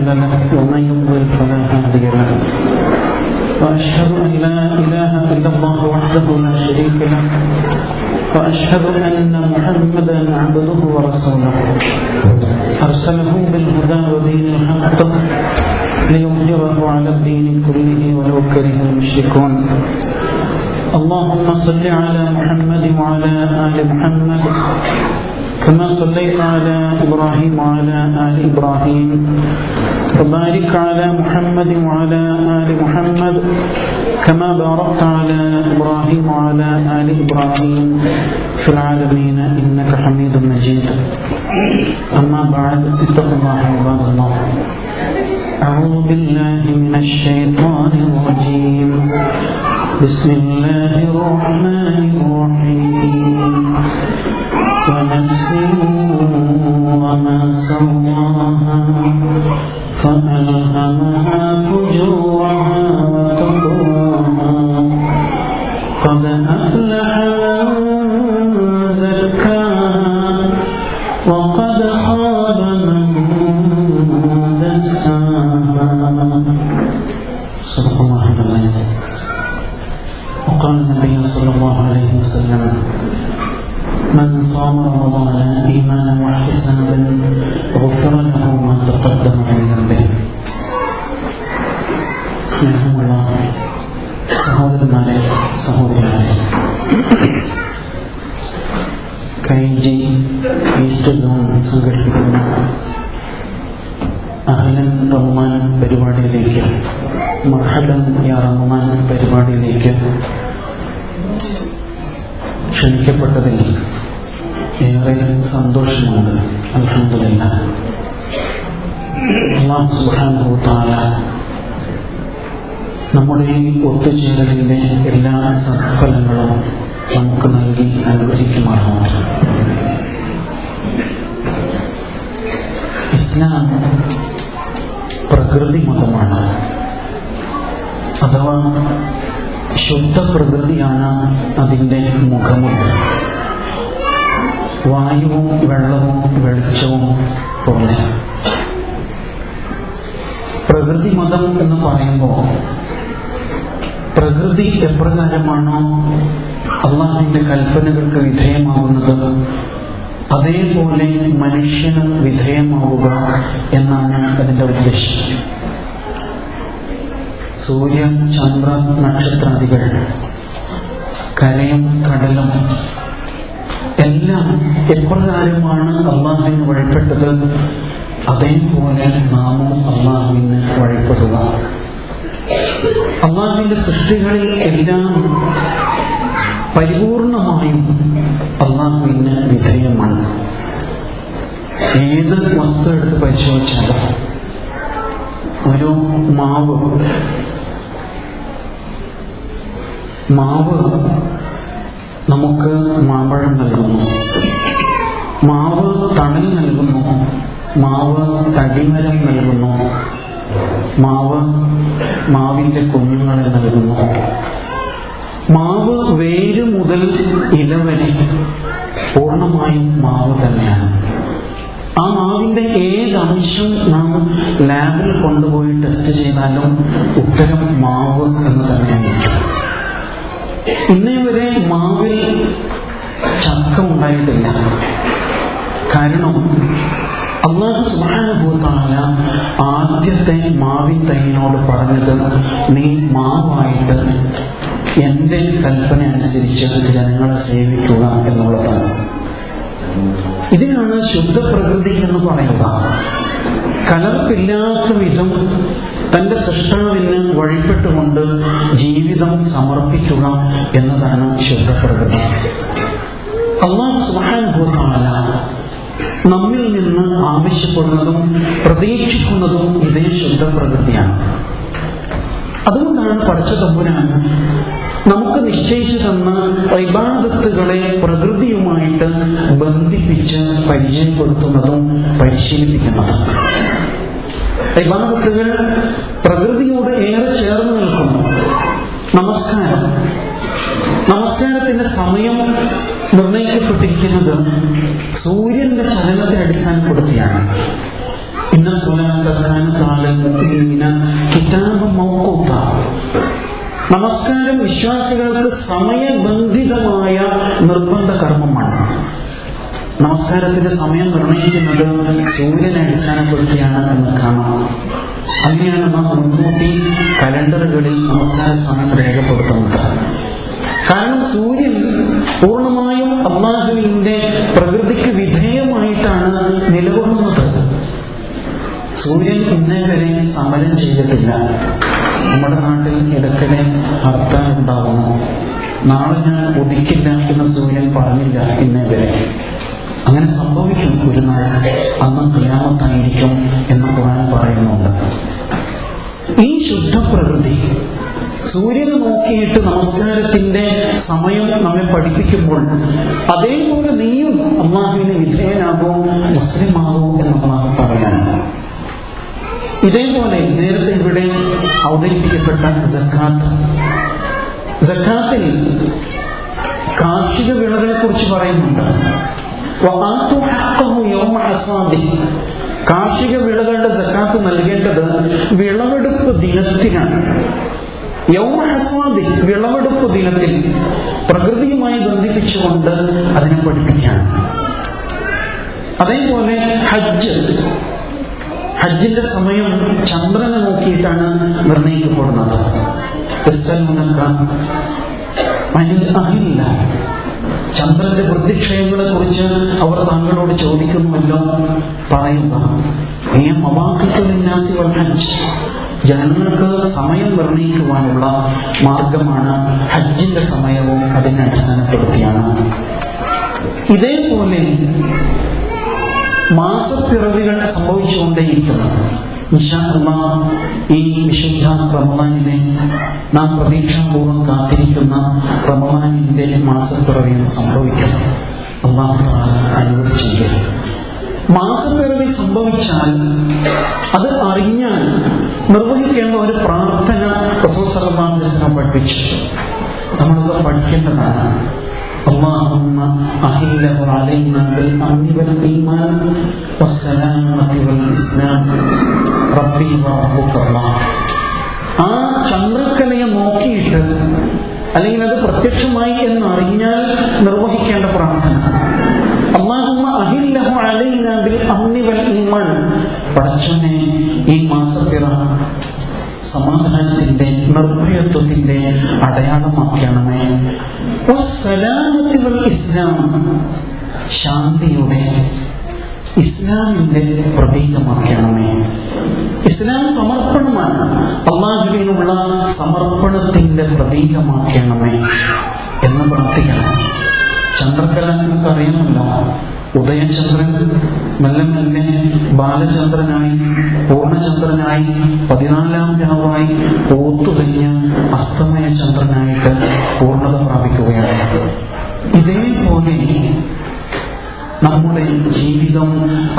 مضل له ومن يضلل فلا هادي له وأشهد أن لا إله إلا الله وحده لا شريك له وأشهد أن محمدا عبده ورسوله أرسله بالهدى ودين الحق ليظهره على الدين كله ولو كره المشركون. اللهم صل على محمد وعلى آل محمد كما صليت على إبراهيم وعلى آل إبراهيم وبارك على محمد وعلى آل محمد كما باركت على إبراهيم وعلى آل إبراهيم في العالمين إنك حميد مجيد. أما بعد اتقوا الله عباد الله. أعوذ بالله من الشيطان الرجيم. بسم الله الرحمن الرحيم. ونفس وما سواها فألهمها فجورها وتقواها قد أفلح من زكاها وقد خاب من دساها. صدق الله العظيم. وقال النبي صلى الله عليه وسلم: من صام رمضان إيمانا واحتسابا غفر له ما تقدم من ذنبه. സ്നേഹമുള്ള സഹോദരന്മാരെ, സഹോദരിമാരെ, കൈജി ഈസ്റ്റർ സോൺ സംഘടിപ്പിക്കുന്ന അഹ്ലൻ റഹ്മാൻ പരിപാടിയിലേക്ക്, മർഹബൻ യാ റഹ്മാൻ പരിപാടിയിലേക്ക് ക്ഷണിക്കപ്പെട്ടതിൽ ഏറെ സന്തോഷമുണ്ട്. അൽഹംദുലില്ലാഹ്. അല്ലാഹു സുബ്ഹാനഹു വ തആല നമ്മുടെ ഈ ഒത്തുചേരലിന്റെ എല്ലാ സത്ഫലങ്ങളും നമുക്ക് നൽകി അനുഗ്രഹിക്കുമാറാണ്. ഇസ്ലാം പ്രകൃതി മതമാണ്, അഥവാ ശുദ്ധ പ്രകൃതിയാണ് അതിൻ്റെ മുഖമുദ്ര. വായുവും വെള്ളവും വെളിച്ചവും പോലെ പ്രകൃതി മതം എന്ന് പറയുമ്പോൾ പ്രകൃതി എപ്രകാരമാണോ അള്ളാഹുവിൻ്റെ കൽപ്പനകൾക്ക് വിധേയമാവുന്നത് അതേപോലെ മനുഷ്യന് വിധേയമാവുക എന്നാണ് അതിൻ്റെ ഉദ്ദേശം. സൂര്യ, ചന്ദ്ര, നക്ഷത്രാദികൾ, കരയും കടലും എല്ലാം എപ്രകാരമാണ് അള്ളാഹുവിന് വഴിപ്പെട്ടത് അതേപോലെ നാമും അള്ളാഹുവിന് വഴിപ്പെടുക. അള്ളാഹുവിന്റെ സൃഷ്ടികളിൽ എല്ലാം പരിപൂർണമായും അള്ളാഹുവിന് വിധേയമാണ്. ഏത് വസ്തു എടുത്ത് പരിശോധിച്ചാലും ഒരു മാവ് നമുക്ക് മാമ്പഴം നൽകുന്നു, മാവ് തണൽ നൽകുന്നു, മാവ് തടിമരം നൽകുന്നു, മാവിന്റെ കുഞ്ഞുങ്ങളെ നൽകുന്നു. മാവ് വേര് മുതൽ ഇല വരെ പൂർണ്ണമായും മാവ് തന്നെയാണ്. ആ മാവിന്റെ ഏത് അംശം നാം ലാബിൽ കൊണ്ടുപോയി ടെസ്റ്റ് ചെയ്താലും ഉത്തരം മാവ് എന്ന് തന്നെയായിരിക്കും. ഇന്നേ വരെ മാവിൽ ചക്ക ഉണ്ടായിട്ടില്ല. കാരണം അല്ലാഹു സുബ്ഹാനഹു വ തആല ആദ്യത്തെ മാവിൻ തൈയിനോട് പറഞ്ഞത്, നീ മാവായിട്ട് എന്റെ കൽപ്പന അനുസരിച്ച് ജനങ്ങളെ സേവിക്കുക എന്നുള്ളതാണ്. ഇതിനാണ് ശുദ്ധ പ്രകൃതി എന്ന് പറയുക. കലർപ്പില്ലാത്ത വിധം തന്റെ സൃഷ്ടാവിന് വഴിപ്പെട്ടുകൊണ്ട് ജീവിതം സമർപ്പിക്കുക എന്നതാണ് ശുദ്ധ പ്രകൃതി. അല്ലാഹു സുബ്ഹാനഹു വ തആല നമ്മിൽ നിന്ന് ആവശ്യപ്പെടുന്നതും പ്രതീക്ഷിക്കുന്നതും ഇതേ ശുദ്ധ പ്രകൃതിയാണ്. അതുകൊണ്ടാണ് പടച്ച തമ്പുരാൻ നമുക്ക് നിശ്ചയിച്ചു തന്ന ഇബാദത്തുകളെ പ്രകൃതിയുമായിട്ട് ബന്ധിപ്പിച്ച് പരിചയപ്പെടുത്തുന്നതും പരിശീലിപ്പിക്കുന്നതും. ഇബാദത്തുകൾ പ്രകൃതിയോട് ഏറെ ചേർന്ന് നിൽക്കുന്നു. നമസ്കാരത്തിന്റെ സമയം നിർണയിക്കപ്പെട്ടിരിക്കുന്നത് സൂര്യന്റെ ചലനത്തെ അടിസ്ഥാനപ്പെടുത്തിയാണ്. ഇന്ന സ്വലാത്ത കാനത് അലൽ മുഅ്മിനീന കിതാബൻ മൗഖൂത. നമസ്കാരം വിശ്വാസികൾക്ക് സമയബന്ധിതമായ നിർബന്ധ കർമ്മമാണ്. നമസ്കാരത്തിന്റെ സമയം നിർണയിക്കുന്നത് സൂര്യനെ അടിസ്ഥാനപ്പെടുത്തിയാണ് എന്ന് കാണാം. അങ്ങനെയാണ് നാം മുൻകൂട്ടി കലണ്ടറുകളിൽ നമസ്കാര സമയം രേഖപ്പെടുത്തുന്നത്. കാരണം സൂര്യൻ പൂർണ്ണമായും അല്ലാഹുവിന്റെ പ്രകൃതിക്ക് വിധേയമായിട്ടാണ് നിലകൊള്ളുന്നത്. സൂര്യൻ ഇന്നേ വരെ സമരം ചെയ്തിട്ടില്ല. നമ്മുടെ നാട്ടിൽ ഇടയ്ക്കിടെ ഹർത്താൽ ഉണ്ടാകുന്നു. നാളെ ഞാൻ ഉദിക്കില്ല എന്ന് സൂര്യൻ പറഞ്ഞില്ല ഇന്നേ വരെ. അങ്ങനെ സംഭവിക്കും ഒരു നാൾ, അന്ന് ഖിയാമത്തായിരിക്കും എന്ന് ഖുർആൻ പറയുന്നുണ്ട്. ഈ ശുദ്ധ പ്രകൃതി സൂര്യനെ നോക്കിയിട്ട് നമസ്കാരത്തിന്റെ സമയം നമ്മെ പഠിപ്പിക്കുമ്പോൾ അതേപോലെ നീയും അല്ലാഹുവിന് വിധേയനാകൂ, മുസ്ലിമാകൂ എന്ന് അല്ലാഹു പറയാണ്. ഇതേപോലെ നേരത്തെ ഇവിടെ അവതരിപ്പിക്കപ്പെട്ട സക്കാത്തിൽ കാർഷിക വിളകളെ കുറിച്ച് പറയുന്നുണ്ട്. കാർഷിക വിളകളുടെ സക്കാത്ത് നൽകേണ്ടത് വിളവെടുപ്പ് ദിനത്തിനാണ്. യൗമ ഹസാദി, വിളവെടുപ്പ് ദിനത്തിൽ പ്രകൃതിയുമായി ബന്ധിപ്പിച്ചുകൊണ്ട് അതിനെ പഠിപ്പിക്കാൻ. അതേപോലെ ഹജ്ജിന്റെ സമയം ചന്ദ്രനെ നോക്കിയിട്ടാണ് നിർണയിക്കപ്പെടുന്നത്. ചന്ദ്രന്റെ വൃദ്ധിക്ഷയങ്ങളെ കുറിച്ച് അവർ താങ്കളോട് ചോദിക്കുന്നുവല്ലോ, പറയുക ജനങ്ങൾക്ക് സമയം നിർണയിക്കുവാനുള്ള മാർഗമാണ് ഹജ്ജിന്റെ സമയവും അതിനെ അടിസ്ഥാനപ്പെടുത്തിയാണ്. ഇതേപോലെ മാസപ്പിറവികൾ സംഭവിച്ചുകൊണ്ടേയിരിക്കുന്നു. ഇൻഷാ അല്ലാഹ് ഈ വിശുദ്ധ റമളാനിനെ നാം പ്രതീക്ഷാപൂർവ്വം കാത്തിരിക്കുന്ന റമളാനിന്റെ മാസപ്പിറവിയും സംഭവിക്കും. അല്ലാഹു തആല അനുവദിച്ചെങ്കിൽ മാസപ്പിറവി സംഭവിച്ചാൽ അത് അറിഞ്ഞാൽ നിർവഹിക്കേണ്ട ഒരു പ്രാർത്ഥന റസൂൽ സല്ലല്ലാഹു അലൈഹി വസല്ലം പഠിപ്പിച്ചു. നമ്മളത് പഠിക്കേണ്ടതാണ്. اللهم أحله علينا بالأمن والإيمان والسلامة والإسلام ربي وربك الله. ആ ചന്ദ്രക്കലയെ നോക്കിയിട്ട് അല്ലെങ്കിൽ അത് പ്രത്യക്ഷമായി എന്നറിഞ്ഞാൽ നിർവഹിക്കേണ്ട പ്രാർത്ഥന اللهم أحله علينا بالأمن والإيمان. പടച്ചോനെ, ഈ മാസപ്പിറ സമാധാനത്തിന്റെ നിർഭയത്വത്തിന്റെ അടയാളമാക്കണമേ. ഇസ്ലാം, ശാന്തിയുടെ ഇസ്ലാമിന്റെ പ്രതീകമാക്കണമേ. ഇസ്ലാം സമർപ്പണമാണ്. അല്ലാഹുവിനുള്ള സമർപ്പണത്തിന്റെ പ്രതീകമാക്കണമേ എന്ന് പ്രാർത്ഥിക്കണം. ചന്ദ്രക്കല നമുക്ക് അറിയാമല്ലോ. ഉദയചന്ദ്രൻ മെല്ലെ മെല്ലെ ബാലചന്ദ്രനായി പൂർണ്ണചന്ദ്രനായി 14-ാം രാവായി പൂത്തുലഞ്ഞ് അസ്തമയ ചന്ദ്രനായിട്ട് പൂർണ്ണത പ്രാപിക്കുകയാണ്. ഇതേപോലെ നമ്മുടെ ജീവിതം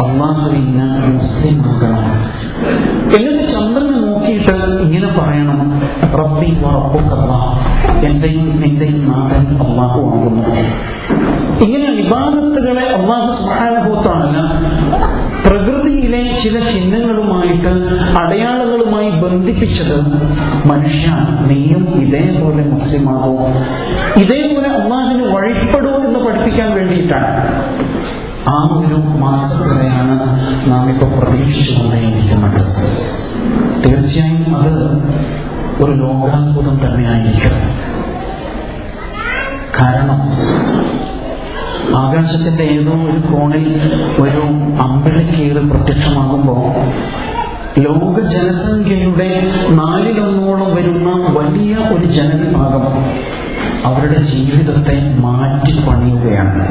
അല്ലാഹുവിന് മുസ്ലിമാകണം. എന്നിട്ട് ചന്ദ്രനെ നോക്കിയിട്ട് ഇങ്ങനെ പറയണം, റബ്ബി വറബ്ബുക അല്ലാഹ്, എന്റെയും നിന്റെയും നാഥൻ അല്ലാഹു ആകുന്നു. ഇങ്ങനെ ഇബാദത്തുകളെ അല്ലാഹു സുബ്ഹാനഹു വ തആല പ്രകൃതിയിലെ ചില ചിഹ്നങ്ങളുമായിട്ട് അടയാളങ്ങളുമായി ബന്ധിപ്പിച്ചത് മനുഷ്യ നീയും ഇതേപോലെ മുസ്ലിമാകൂ, ഇതേപോലെ അല്ലാഹുവിന് വഴിപ്പെടൂ എന്ന് പഠിപ്പിക്കാൻ വേണ്ടിയിട്ടാണ്. ആ ഒരു മാസത്തിലെയാണ് നാം ഇപ്പോൾ പ്രതീക്ഷിച്ചുകൊണ്ടേയിരിക്കുന്നത്. തീർച്ചയായും അത് ഒരു ലോകാത്ഭുതം തന്നെയായിരിക്കും. കാരണം ആകാശത്തിന്റെ ഏതോ ഒരു കോണിൽ ഒരു അമ്പിളിക്കേറ് പ്രത്യക്ഷമാകുമ്പോൾ ലോക ജനസംഖ്യയുടെ 4/1 വരുന്ന വലിയ ഒരു ജനവിഭാഗം അവരുടെ ജീവിതത്തെ മാറ്റി പണിയുകയാണ്.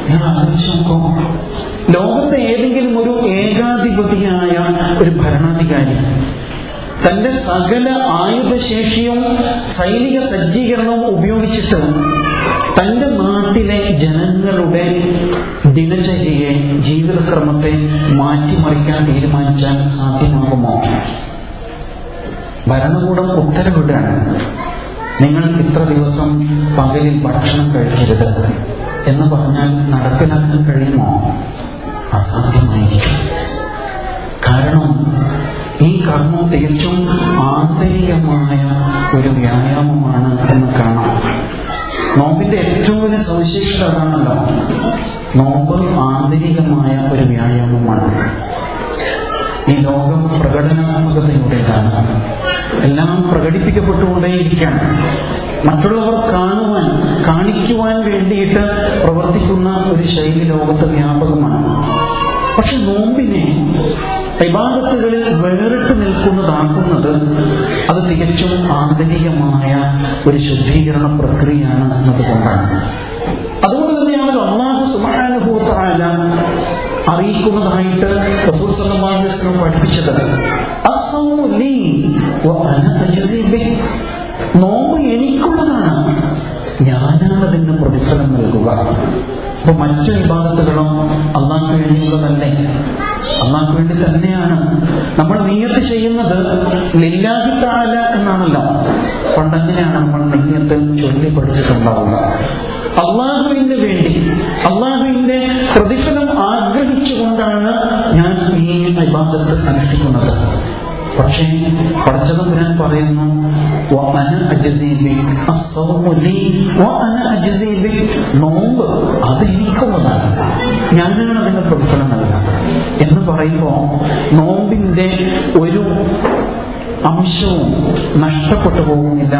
ഞാൻ ആലോചിച്ചു നോക്കൂ, ലോകത്തെ ഏതെങ്കിലും ഒരു ഏകാധിപതിയായ ഒരു ഭരണാധികാരി തന്റെ സകല ആയുധശേഷിയും സൈനിക സജ്ജീകരണവും ഉപയോഗിച്ചിട്ട് തന്റെ നാട്ടിലെ ജനങ്ങളുടെ ദിനചര്യയെ, ജീവിതക്രമത്തെ മാറ്റിമറിക്കാൻ തീരുമാനിച്ചാൽ സാധ്യമാകുമോ? ഭരണകൂടം ഉത്തരവിടാണ്, നിങ്ങൾ ഇത്ര ദിവസം പകലിൽ ഭക്ഷണം കഴിക്കരുത് എന്ന് പറഞ്ഞാൽ നടപ്പിലാക്കാൻ കഴിയുമോ? അസാധ്യമായിരിക്കും. കാരണം ഈ കർമ്മം തികച്ചും ആന്തരികമായ ഒരു വ്യായാമമാണ് എന്ന് കാണാം. നോമ്പിന്റെ ഏറ്റവും വലിയ സവിശേഷത അതാണല്ലോ, നോമ്പ് ആന്തരികമായ ഒരു വ്യായാമമാണ്. ഈ ലോകം പ്രകടനാത്മകതയുടേതാണ്. എല്ലാം പ്രകടിപ്പിക്കപ്പെട്ടുകൊണ്ടേയിരിക്കുകയാണ്. മറ്റുള്ളവർ കാണിക്കുവാൻ വേണ്ടിയിട്ട് പ്രവർത്തിക്കുന്ന ഒരു ശൈലി ലോകത്ത് വ്യാപകമാണ്. പക്ഷെ നോമ്പിനെ ഇബാദത്തുകളിൽ വേറിട്ട് നിൽക്കുന്നതാക്കുന്നത് അത് തികച്ചും ആന്തരികമായ ഒരു ശുദ്ധീകരണ പ്രക്രിയയാണ് എന്നതുകൊണ്ടാണ്. അതുകൊണ്ട് തന്നെയാണ് അല്ലാഹു സുബ്ഹാനഹു വ തആല അറിയിക്കുന്നതായിട്ട് റസൂൽ സല്ലല്ലാഹു അലൈഹി വസല്ലം പഠിപ്പിച്ചത്, അസ്സൗമു ലീ വ അന അജ്സി ബിഹി. നോമ്പ് എനിക്കുള്ളതാണ്, ഞാനാണ് അതിന് പ്രതിഫലം നൽകുക. അപ്പൊ മറ്റു ഇബാദത്തുകളോ അള്ളാഹ്ക്ക് വേണ്ടിയുള്ളതല്ലേ? അള്ളാഹ്ക്ക് വേണ്ടി തന്നെയാണ്. നമ്മൾ നിയ്യത്ത് ചെയ്യുന്നത് ലില്ലാഹി തആല എന്നാണല്ലോ. പണ്ടങ്ങനെയാണ് നമ്മൾ നിയ്യത്ത് ചൊല്ലി പഠിച്ചിട്ടുണ്ടാവുക. അള്ളാഹുവിന് വേണ്ടി, അള്ളാഹുവിന്റെ പ്രതിഫലം ആഗ്രഹിച്ചുകൊണ്ടാണ് ഞാൻ ഈ ഇബാദത്ത് അനുഷ്ഠിക്കുന്നത്. പക്ഷേ പടച്ചതമ്പുരാൻ പറയുന്നു, നോമ്പ് അത് എനിക്കുള്ളതാണ്, ഞാനാണ് അതിന്റെ പ്രതിഫലം നൽകുക എന്ന് പറയുമ്പോൾ നോമ്പിന്റെ ഒരു അംശവും നഷ്ടപ്പെട്ടു പോകുന്നില്ല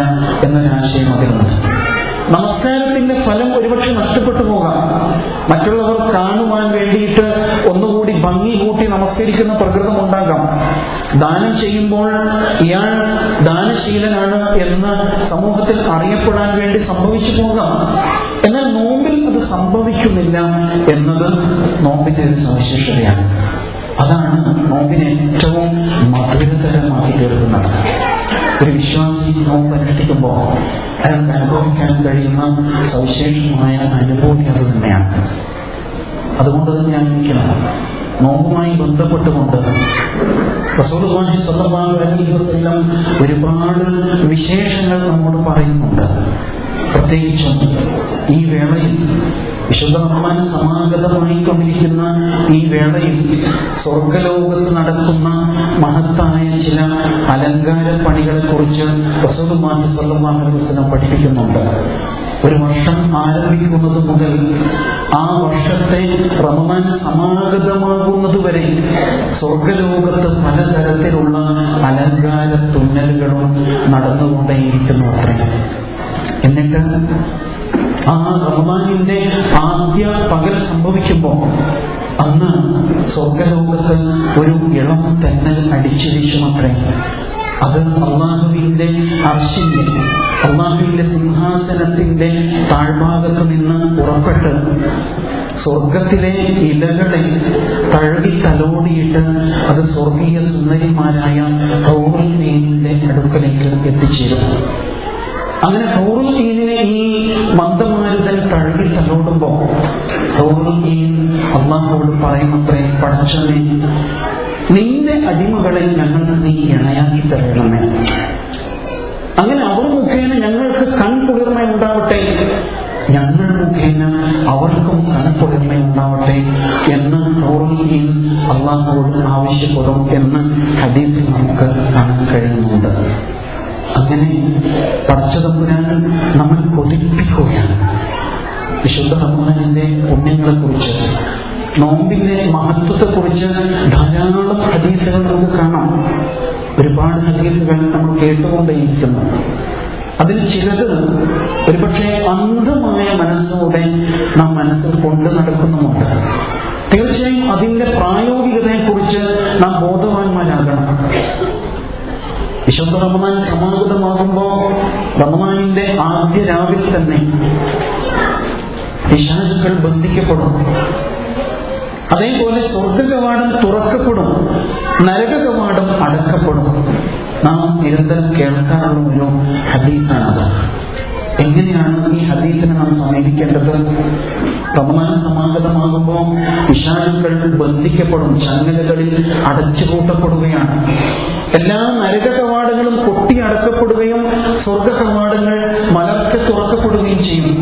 എന്നൊരാശയം അതിലുണ്ട്. നമസ്കാരത്തിന്റെ ഫലം ഒരുപക്ഷെ നഷ്ടപ്പെട്ടു പോകാം. മറ്റുള്ളവർ കാണുവാൻ വേണ്ടിയിട്ട് ഒന്നുകൂടി ഭംഗി കൂട്ടി നമസ്കരിക്കുന്ന പ്രകൃതം ഉണ്ടാകാം. ദാനം ചെയ്യുമ്പോൾ ഇയാൾ ദാനശീലനാണ് എന്ന് സമൂഹത്തിൽ അറിയപ്പെടാൻ വേണ്ടി സംഭവിച്ചു പോകാം. എന്നാൽ നോമ്പിൽ അത് സംഭവിക്കുന്നില്ല എന്നത് നോമ്പിന്റെ ഒരു സവിശേഷതയാണ്. അതാണ് നോമ്പിനെ ഏറ്റവും മധുരതരമാക്കി തീർക്കുന്നത്. ഒരു വിശ്വാസി നോമ്പ് അനുഷ്ഠിക്കുമ്പോൾ അയാൾക്ക് അനുഭവിക്കാൻ കഴിയുന്ന സവിശേഷമായ അനുഭൂതി അത് തന്നെയാണ്. അതുകൊണ്ട് തന്നെ ആയിരിക്കണം നോമ്പുമായി ബന്ധപ്പെട്ടുകൊണ്ട് റസൂലുള്ളാഹി സ്വല്ലല്ലാഹു അലൈഹി വസല്ലം ഒരുപാട് വിശേഷങ്ങൾ നമ്മോട് പറയുന്നുണ്ട്. പ്രത്യേകിച്ചും ഈ വേളയിൽ, വിശുദ്ധ റമളാൻ സമാഗതമായിക്കൊണ്ടിരിക്കുന്ന ഈ വേളയിൽ സ്വർഗലോകത്ത് നടക്കുന്ന മഹത്തായ ചില അലങ്കാര പണികളെ കുറിച്ച് റസൂലുള്ളാഹി സ്വല്ലല്ലാഹു അലൈഹി വസല്ലം പഠിപ്പിക്കുന്നുണ്ട്. ഒരു വർഷം ആരംഭിക്കുന്നത് മുതൽ ആ വർഷത്തെ റമളാൻ സമാഗതമാകുന്നത് വരെ സ്വർഗലോകത്ത് പലതരത്തിലുള്ള അലങ്കാര തുന്നലുകളും നടന്നുകൊണ്ടേയിരിക്കുന്നു അത്രേ. എന്നിട്ട് ആ റമളാനിന്റെ ആദ്യ പകൽ സംഭവിക്കുമ്പോൾ അന്ന് സ്വർഗലോകത്ത് ഒരു ഇളം തെന്നൽ അടിച്ചു വീശുമത്രേ. അത് അള്ളാഹുവിന്റെ അർശിന്റെ, അള്ളാഹുവിന്റെ സിംഹാസനത്തിന്റെ താഴ്ഭാഗത്ത് നിന്ന് പുറപ്പെട്ട് സ്വർഗത്തിലെ ഇലകളെ തഴുകി തലോടിയിട്ട് അത് സ്വർഗീയ സുന്ദരിമാരായ ഹൗറുൽ ഈനിന്റെ അടുക്കലേക്ക് എത്തിച്ചേരും. അങ്ങനെ ഹൗറുൽ ഈനിനെ ഈ മന്ദമാരുതൻ തഴുകി തലോടുമ്പോ ഹൗറുൽ ഈൻ അള്ളാഹുവോട് പറയുമത്രേ, പടച്ചവനെ, നിന്റെ അടിമകളെ ഞങ്ങൾക്ക് നീ ഇണയാക്കി തരണമേ. അങ്ങനെ അവർ മുഖേന ഞങ്ങൾക്ക് കൺകുളിർമ ഉണ്ടാവട്ടെ, ഞങ്ങൾ മുഖേന അവർക്കും കൺകുളിർമ ഉണ്ടാവട്ടെ എന്ന് ഹൗറുൽ ഈൻ അള്ളാഹുവോട് ആവശ്യപ്പെടും എന്ന് ഹദീസിൽ നമുക്ക് കാണാൻ കഴിയുന്നുണ്ട്. അങ്ങനെ പടച്ചതമ്പുരാൻ നമ്മൾ കൊതിപ്പിക്കുകയാണ്. വിശുദ്ധ റമളാനിന്റെ പുണ്യങ്ങളെ കുറിച്ച്, നോമ്പിന്റെ മഹത്വത്തെ കുറിച്ച് ധാരാളം ഹദീസുകൾ നമുക്ക് കാണാം. ഒരുപാട് ഹദീസുകൾ നമ്മൾ കേട്ടുകൊണ്ടേയിരിക്കുന്നു. അതിൽ ചിലത് ഒരുപക്ഷെ അന്ധമായ മനസ്സോടെ നാം മനസ്സിൽ കൊണ്ടു നടക്കുന്നുമുണ്ട്. തീർച്ചയായും അതിന്റെ പ്രായോഗികതയെ കുറിച്ച് നാം ബോധവാന്മാരാകണം. വിശുദ്ധ റമളാൻ സമാഗതമാകുമ്പോൾ റമളാനിന്റെ ആദ്യ രാവിൽ തന്നെ പിശാചുക്കൾ ബന്ധിക്കപ്പെടും. അതേപോലെ സ്വർഗകവാടം തുറക്കപ്പെടും, നരക കവാടം അടക്കപ്പെടും. നാം നിരന്തരം കേൾക്കാറുള്ള ഒരു ഹദീസാണത്. എങ്ങനെയാണ് ഈ ഹദീസിനെ നാം സമീപിക്കേണ്ടത്? റമളാൻ സമാഗതമാകുമ്പോൾ പിശാചുക്കൾ ബന്ധിക്കപ്പെടും, ചങ്ങലകളിൽ അടച്ചുപൂട്ടപ്പെടുകയാണ്. എല്ലാ നരക കവാടങ്ങളും പൊട്ടി അടക്കപ്പെടുകയും സ്വർഗ കവാടങ്ങൾ മലർക്കെ തുറക്കപ്പെടുകയും ചെയ്യും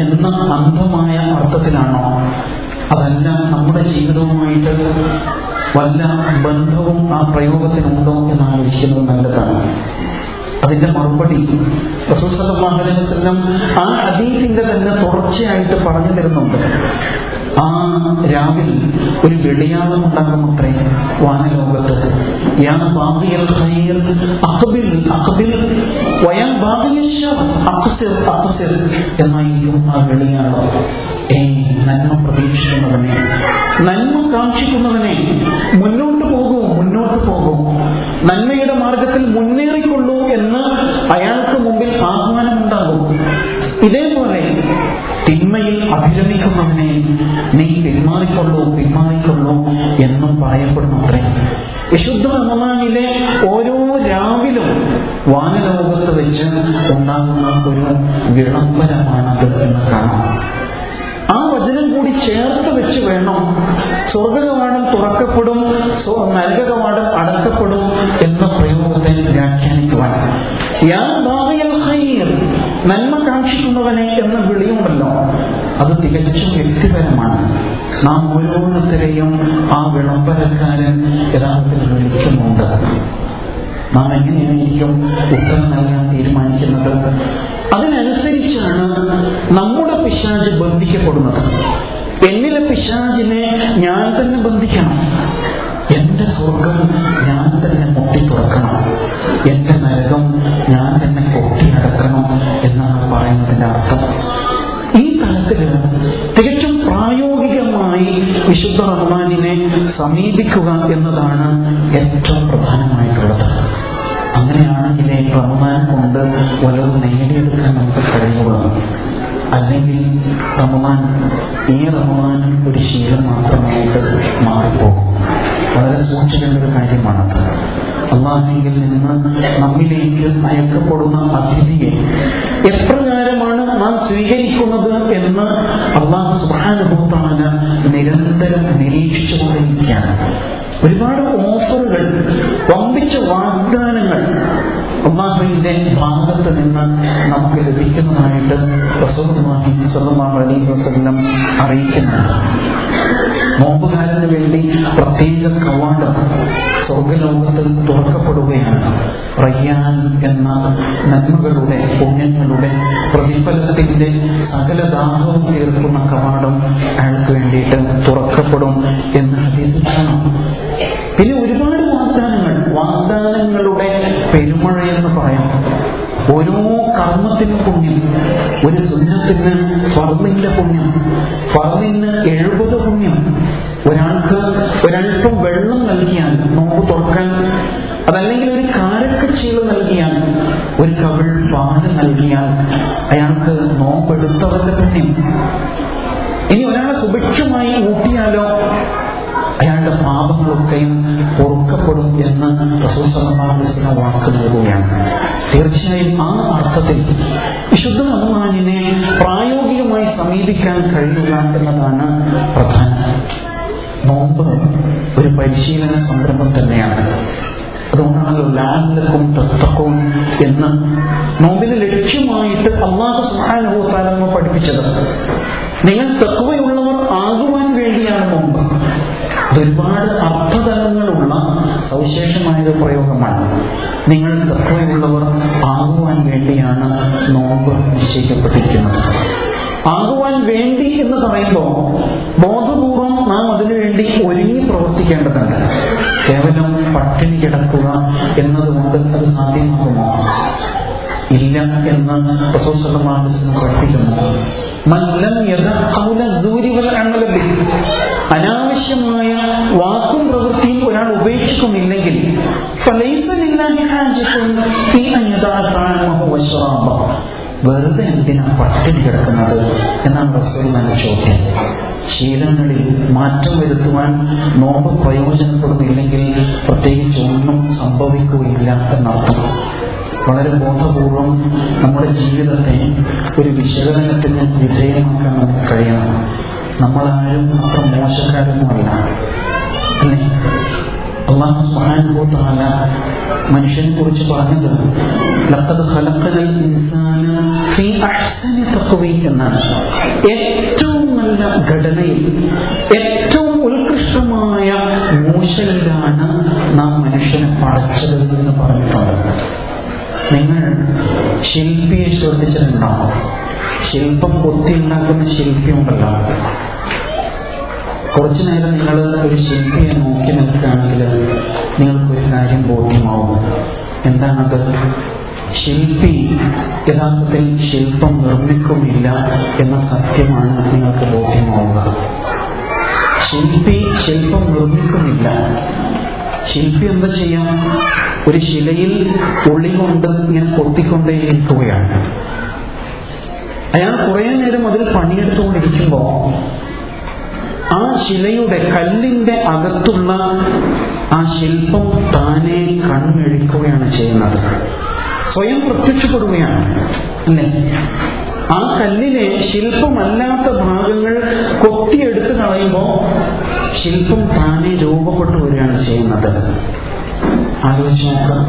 എന്ന അന്ധമായ അർത്ഥത്തിലാണോ? അതല്ല നമ്മുടെ ജീവിതവുമായിട്ട് വല്ല ബന്ധവും ആ പ്രയോഗത്തിനുണ്ടോ എന്ന് ആലോചിക്കുന്നത് നല്ലതാണ്. അതിന്റെ മറുപടി റസൂൽ സല്ലല്ലാഹു അലൈഹി വസല്ലം ആ ഹദീസിന്റെ തന്നെ തുടർച്ചയായിട്ട് പറഞ്ഞു തരുന്നുണ്ട്. ആ രാവിൽ ഒരു വെളിയാളം ഉണ്ടാകുമത്രേ വാനലോകത്ത്. യാ ബാഗിയൽ ഖൈർ അഖ്ബിൽ അഖ്ബിൽ വയാ ബാഗിയൽ ശർ അഖ്സിർ അഖ്സിർ എന്നായിരിക്കും ആ വെളിയാളം. നന്മ പ്രതീക്ഷിക്കുന്നവനെ, നന്മ കാക്ഷിക്കുന്നവനെ, മുന്നോട്ട് പോകൂ, മുന്നോട്ട് പോകൂ, നന്മയുടെ മാർഗത്തിൽ മുന്നേറിക്കൊള്ളൂ എന്ന് അയാൾക്ക് മുമ്പിൽ ആഹ്വാനമുണ്ടാകും. ഇതേപോലെ തിന്മയിൽ അഭിരമിക്കുന്നവനെ നീ പിന്മാറിക്കൊള്ളൂ, പിന്മാറിക്കൊള്ളൂ എന്നും പറയപ്പെടുന്നത്രേ. വിശുദ്ധ റമദാനിലെ ഓരോ രാവിലും വാനലോകത്ത് വെച്ച് ഉണ്ടാകുന്ന ഒരു വിളംബരമാണത് എന്ന് കാണാം. ആ വചനം കൂടി ചേർത്ത് വെച്ച് വേണം സ്വർഗകവാടം തുറക്കപ്പെടും, നരകകവാടം അടക്കപ്പെടും എന്ന പ്രയോഗത്തെ വ്യാഖ്യാനിക്കുവാൻ. യാ ബാഗിയൽ ഖൈർ, നന്മ കാക്ഷിക്കുന്നവനെ എന്ന വിളിയുണ്ടല്ലോ, അത് തികച്ചും വ്യക്തിപരമാണ്. നാം ഓരോരുത്തരെയും ആ വിളംബരക്കാരൻ യഥാർത്ഥത്തിൽ വിളിക്കുന്നുണ്ട്. നാം എങ്ങനെയായിരിക്കും ഉത്തരം നൽകാൻ തീരുമാനിക്കുന്നത്? അതിനനുസരിച്ചാണ് നമ്മുടെ പിശാച് ബന്ധിക്കപ്പെടുന്നത്. എന്നിലെ പിശാചിനെ ഞാൻ തന്നെ ബന്ധിക്കണം, എന്റെ സ്വർഗം ഞാൻ തന്നെ മുട്ടി തുറക്കണം, എന്റെ നരകം ഞാൻ തന്നെ കൊട്ടിയടക്കണം എന്നാണ് പറയുന്നതിന്റെ അർത്ഥം. ഈ തലത്തില് തികച്ചും പ്രായോഗികമായി വിശുദ്ധ റമദാനിനെ സമീപിക്കുക എന്നതാണ് ഏറ്റവും പ്രധാനമായിട്ടുള്ളത്. അങ്ങനെയാണെങ്കിലേ റമദാൻ കൊണ്ട് വല്ലതും നേടിയെടുക്കാൻ നമുക്ക് കഴിയുള്ളൂ. അല്ലെങ്കിൽ ഈ റമദാനും ഒരു ശീലം മാത്രമായിട്ട് മാറിപ്പോകും. വളരെ സൂക്ഷിക്കേണ്ട ഒരു കാര്യമാണ്. അല്ലാഹുവിൽ നിന്ന് നമ്മിലേക്ക് അയക്കപ്പെടുന്ന അതിഥിയെ എപ്രകാരമാണ് നാം സ്വീകരിക്കുന്നത് എന്ന് അല്ലാഹു സുബ്ഹാനഹു വ തആല നിരന്തരം നിരീക്ഷിച്ചുകൊണ്ടിരിക്കുകയാണ്. ഒരുപാട് ഓഫറുകൾ, വമ്പിച്ച വാഗ്ദാനങ്ങൾ അല്ലാഹുവിന്റെ ഭാഗത്ത് നിന്ന് നമുക്ക് ലഭിക്കുന്നതായിട്ട് റസൂലുള്ളാഹി സ്വല്ലല്ലാഹു അലൈഹി വസല്ലം അറിയിക്കുന്നുണ്ട്. നോമ്പുകാരന് വേണ്ടി പ്രത്യേക കവാടം സ്വർഗലോകത്തിൽ തുറക്കപ്പെടുകയാണ്. റയ്യാൻ എന്ന നന്മകളുടെ, പുണ്യങ്ങളുടെ പ്രതിഫലത്തിന്റെ സകല ദാഹവും തീർക്കുന്ന കവാടം അയാൾക്ക് വേണ്ടിയിട്ട് തുറക്കപ്പെടും എന്ന് ഹദീസിൽ കാണാം. പിന്നെ ഒരുപാട് വാഗ്ദാനങ്ങളുടെ പെരുമഴയെന്ന് പറയാം. ഓരോ കർമ്മത്തിന് പുണ്യം, ഒരു സുന്നത്തിന് ഫർദിന്റെ പുണ്യം, ഫർദിന് 70 പുണ്യം. ഒരാൾക്ക് ഒരൽപ്പം വെള്ളം നൽകിയാൽ നോമ്പ് തുറക്കാൻ, അതല്ലെങ്കിൽ ഒരു കാരക്കച്ചീള് നൽകിയാൽ, ഒരു കവിൾ പാല് നൽകിയാൽ അയാൾക്ക് നോമ്പെടുത്തവരുടെ പുണ്യം. ഇനി ഒരാളെ സുഭിക്ഷമായി ഊട്ടിയാലോ അയാളുടെ പാപങ്ങളൊക്കെയും പൊറുക്കപ്പെടും എന്ന് റസൂൽ സല്ലല്ലാഹു അലൈഹി വസല്ലം വാക്ക് നൽകുകയാണ്. തീർച്ചയായും ആ അർത്ഥത്തിൽ വിശുദ്ധ റമദാനിനെ പ്രായോഗികമായി സമീപിക്കാൻ കഴിയുക എന്നതാണ് പ്രധാനം. നോമ്പ് ഒരു പരിശീലന സംരംഭം തന്നെയാണ്. അതുകൊണ്ടാണല്ലോ ലഅല്ലക്കും തത്തഖൂൻ എന്ന് നോമ്പിന് ലക്ഷ്യമായിട്ട് അല്ലാഹു സുബ്ഹാനഹു വ തആല നമ്മെ പഠിപ്പിച്ചത്. നിങ്ങൾ തഖ്വയുള്ളവർ ആകുവാൻ വേണ്ടിയാണ് നോമ്പ്. അതൊരുപാട് അർത്ഥതലങ്ങളുള്ള സവിശേഷമായ പ്രയോഗമാണ്. നിങ്ങൾ തഖ്വയുള്ളവർ ആകുവാൻ വേണ്ടിയാണ് നോമ്പ് നിശ്ചയിക്കപ്പെട്ടിരിക്കുന്നത്. ആകുവാൻ വേണ്ടി എന്ന് പറയുമ്പോൾ ബോധപൂർവം നാം അതിനുവേണ്ടി ഒരുങ്ങി പ്രവർത്തിക്കേണ്ടതുണ്ട്. കേവലം പട്ടിണി കിടക്കുക എന്നതുകൊണ്ട് അത് സാധ്യമാകുമോ? ഇല്ല എന്ന് റസൂൽ സല്ലല്ലാഹു അലൈഹി വസല്ലം പഠിപ്പിക്കുന്നു. മൻ ലം യദഅ ഖൗല സൂരി വൽ അമല ബിഹി, അനാവശ്യമായ വാക്കും പ്രവൃത്തിയും ഒരാൾ ഉപേക്ഷിക്കുന്നില്ലെങ്കിൽ ഫലൈസ ലില്ലാഹി ഹാജത്തുൻ ഫീ അൻ യദഅ തഅമഹു വശറാബഹു, വെറുതെ എന്തിനാ പട്ടിണി കിടക്കുന്നത് എന്നാണ് റസൂലുള്ളാഹിയുടെ ചോദ്യം. ശീലങ്ങളിൽ മാറ്റം വരുത്തുവാൻ നോമ്പ് പ്രയോജനപ്പെടുന്നില്ലെങ്കിൽ പ്രത്യേകിച്ച് ഒന്നും സംഭവിക്കുകയില്ല എന്നർത്ഥം. വളരെ ബോധപൂർവം നമ്മുടെ ജീവിതത്തെ ഒരു വിശകലനത്തിന് വിധേയമാക്കാൻ നമുക്ക് കഴിയണം. നമ്മളാരും അത്ര മോശക്കാരൊന്നുമല്ല, അല്ലേ? അല്ലാഹു സുബ്ഹാനഹു വ തആല മനുഷ്യനെ കുറിച്ച് പറഞ്ഞത് ലഖദ് ഖലഖനൽ ഇൻസാന ഫീ അഹ്സനി തഖ്വീം എന്നാണ്. ഏറ്റവും നല്ല ഘടനയിൽ, ഏറ്റവും ഉത്കൃഷ്ടമായ മൂശയിലാണ് നാം മനുഷ്യനെ പടച്ചത് എന്ന് പറഞ്ഞിട്ടുണ്ട്. നിങ്ങൾ ശില്പിയെ ശ്രദ്ധിച്ചിട്ടുണ്ടാവും. ശില്പം കൊത്തിയുണ്ടാക്കുന്ന ശില്പി ഉണ്ടല്ലോ, കുറച്ചു നേരം നിങ്ങൾ ഒരു ശില്പിയെ നോക്കി നിൽക്കുകയാണെങ്കിൽ നിങ്ങൾക്കൊരു കാര്യം ബോധ്യമാവും. എന്താണത്? ശില്പി യഥാർത്ഥത്തിൽ ശില്പം നിർമ്മിക്കുന്നില്ല എന്ന സത്യമാണ് നിങ്ങൾക്ക് ബോധ്യമാവുക. ശില്പി ശില്പം നിർമ്മിക്കുന്നില്ല. ശില്പി എന്താ ചെയ്യാം? ഒരു ശിലയിൽ ഉള്ളി കൊണ്ട് ഇങ്ങനെ കൊത്തിക്കൊണ്ടേ ഇരിക്കുകയാണ്. അയാൾ കുറെ നേരം അതിൽ പണിയെടുത്തുകൊണ്ടിരിക്കുമ്പോൾ ആ ശിലയുടെ കല്ലിന്റെ അകത്തുള്ള ആ ശില്പം താനെ കണ്ണെഴുക്കുകയാണ് ചെയ്യുന്നത്, സ്വയം പ്രത്യക്ഷപ്പെടുകയാണ് അല്ലേ? ആ കല്ലിലെ ശില്പമല്ലാത്ത ഭാഗങ്ങൾ കൊത്തിയെടുത്ത് കളയുമ്പോൾ ശില്പം താനെ രൂപപ്പെട്ടു വരികയാണ് ചെയ്യുന്നത്. ആലോചിച്ച് നോക്കാം,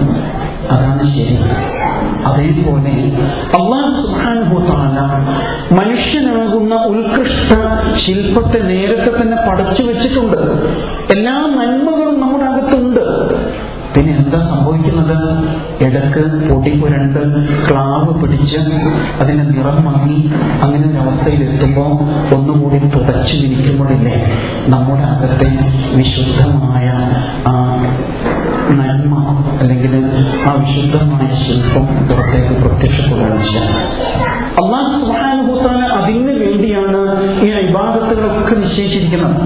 അതാണ് ശരി. അതേപോലെ അല്ലാഹു സുബ്ഹാനഹു വ തആല മനുഷ്യനാകുന്ന ഉത്കൃഷ്ട ശില്പത്തെ നേരത്തെ തന്നെ പടച്ചു വെച്ചിട്ടുണ്ട്. എല്ലാ നന്മകളും നമ്മുടെ അകത്തുണ്ട്. പിന്നെ എന്താ സംഭവിക്കുന്നത്? ഇടക്ക് പൊടി പുരണ്ട് ക്ലാവ് പിടിച്ച് അതിന്റെ നിറം മങ്ങി അങ്ങനെ ഒരു അവസ്ഥയിലെത്തുമ്പോൾ ഒന്നുകൂടി തുടച്ചു നിൽക്കുമ്പോഴില്ലേ നമ്മുടെ അകത്തെ വിശുദ്ധമായ ആ നന്മ അല്ലെങ്കിൽ ആ വിശുദ്ധമായ ശില്പം പുറത്തേക്ക് പ്രത്യക്ഷപ്പെടുകയാണ് ചെയ്യുന്നത്. അല്ലാഹു സുബ്ഹാനഹു വ തആല അതിന് വേണ്ടിയാണ് ഈ ഇബാദത്തുകളൊക്കെ നിശ്ചയിച്ചിരിക്കുന്നത്.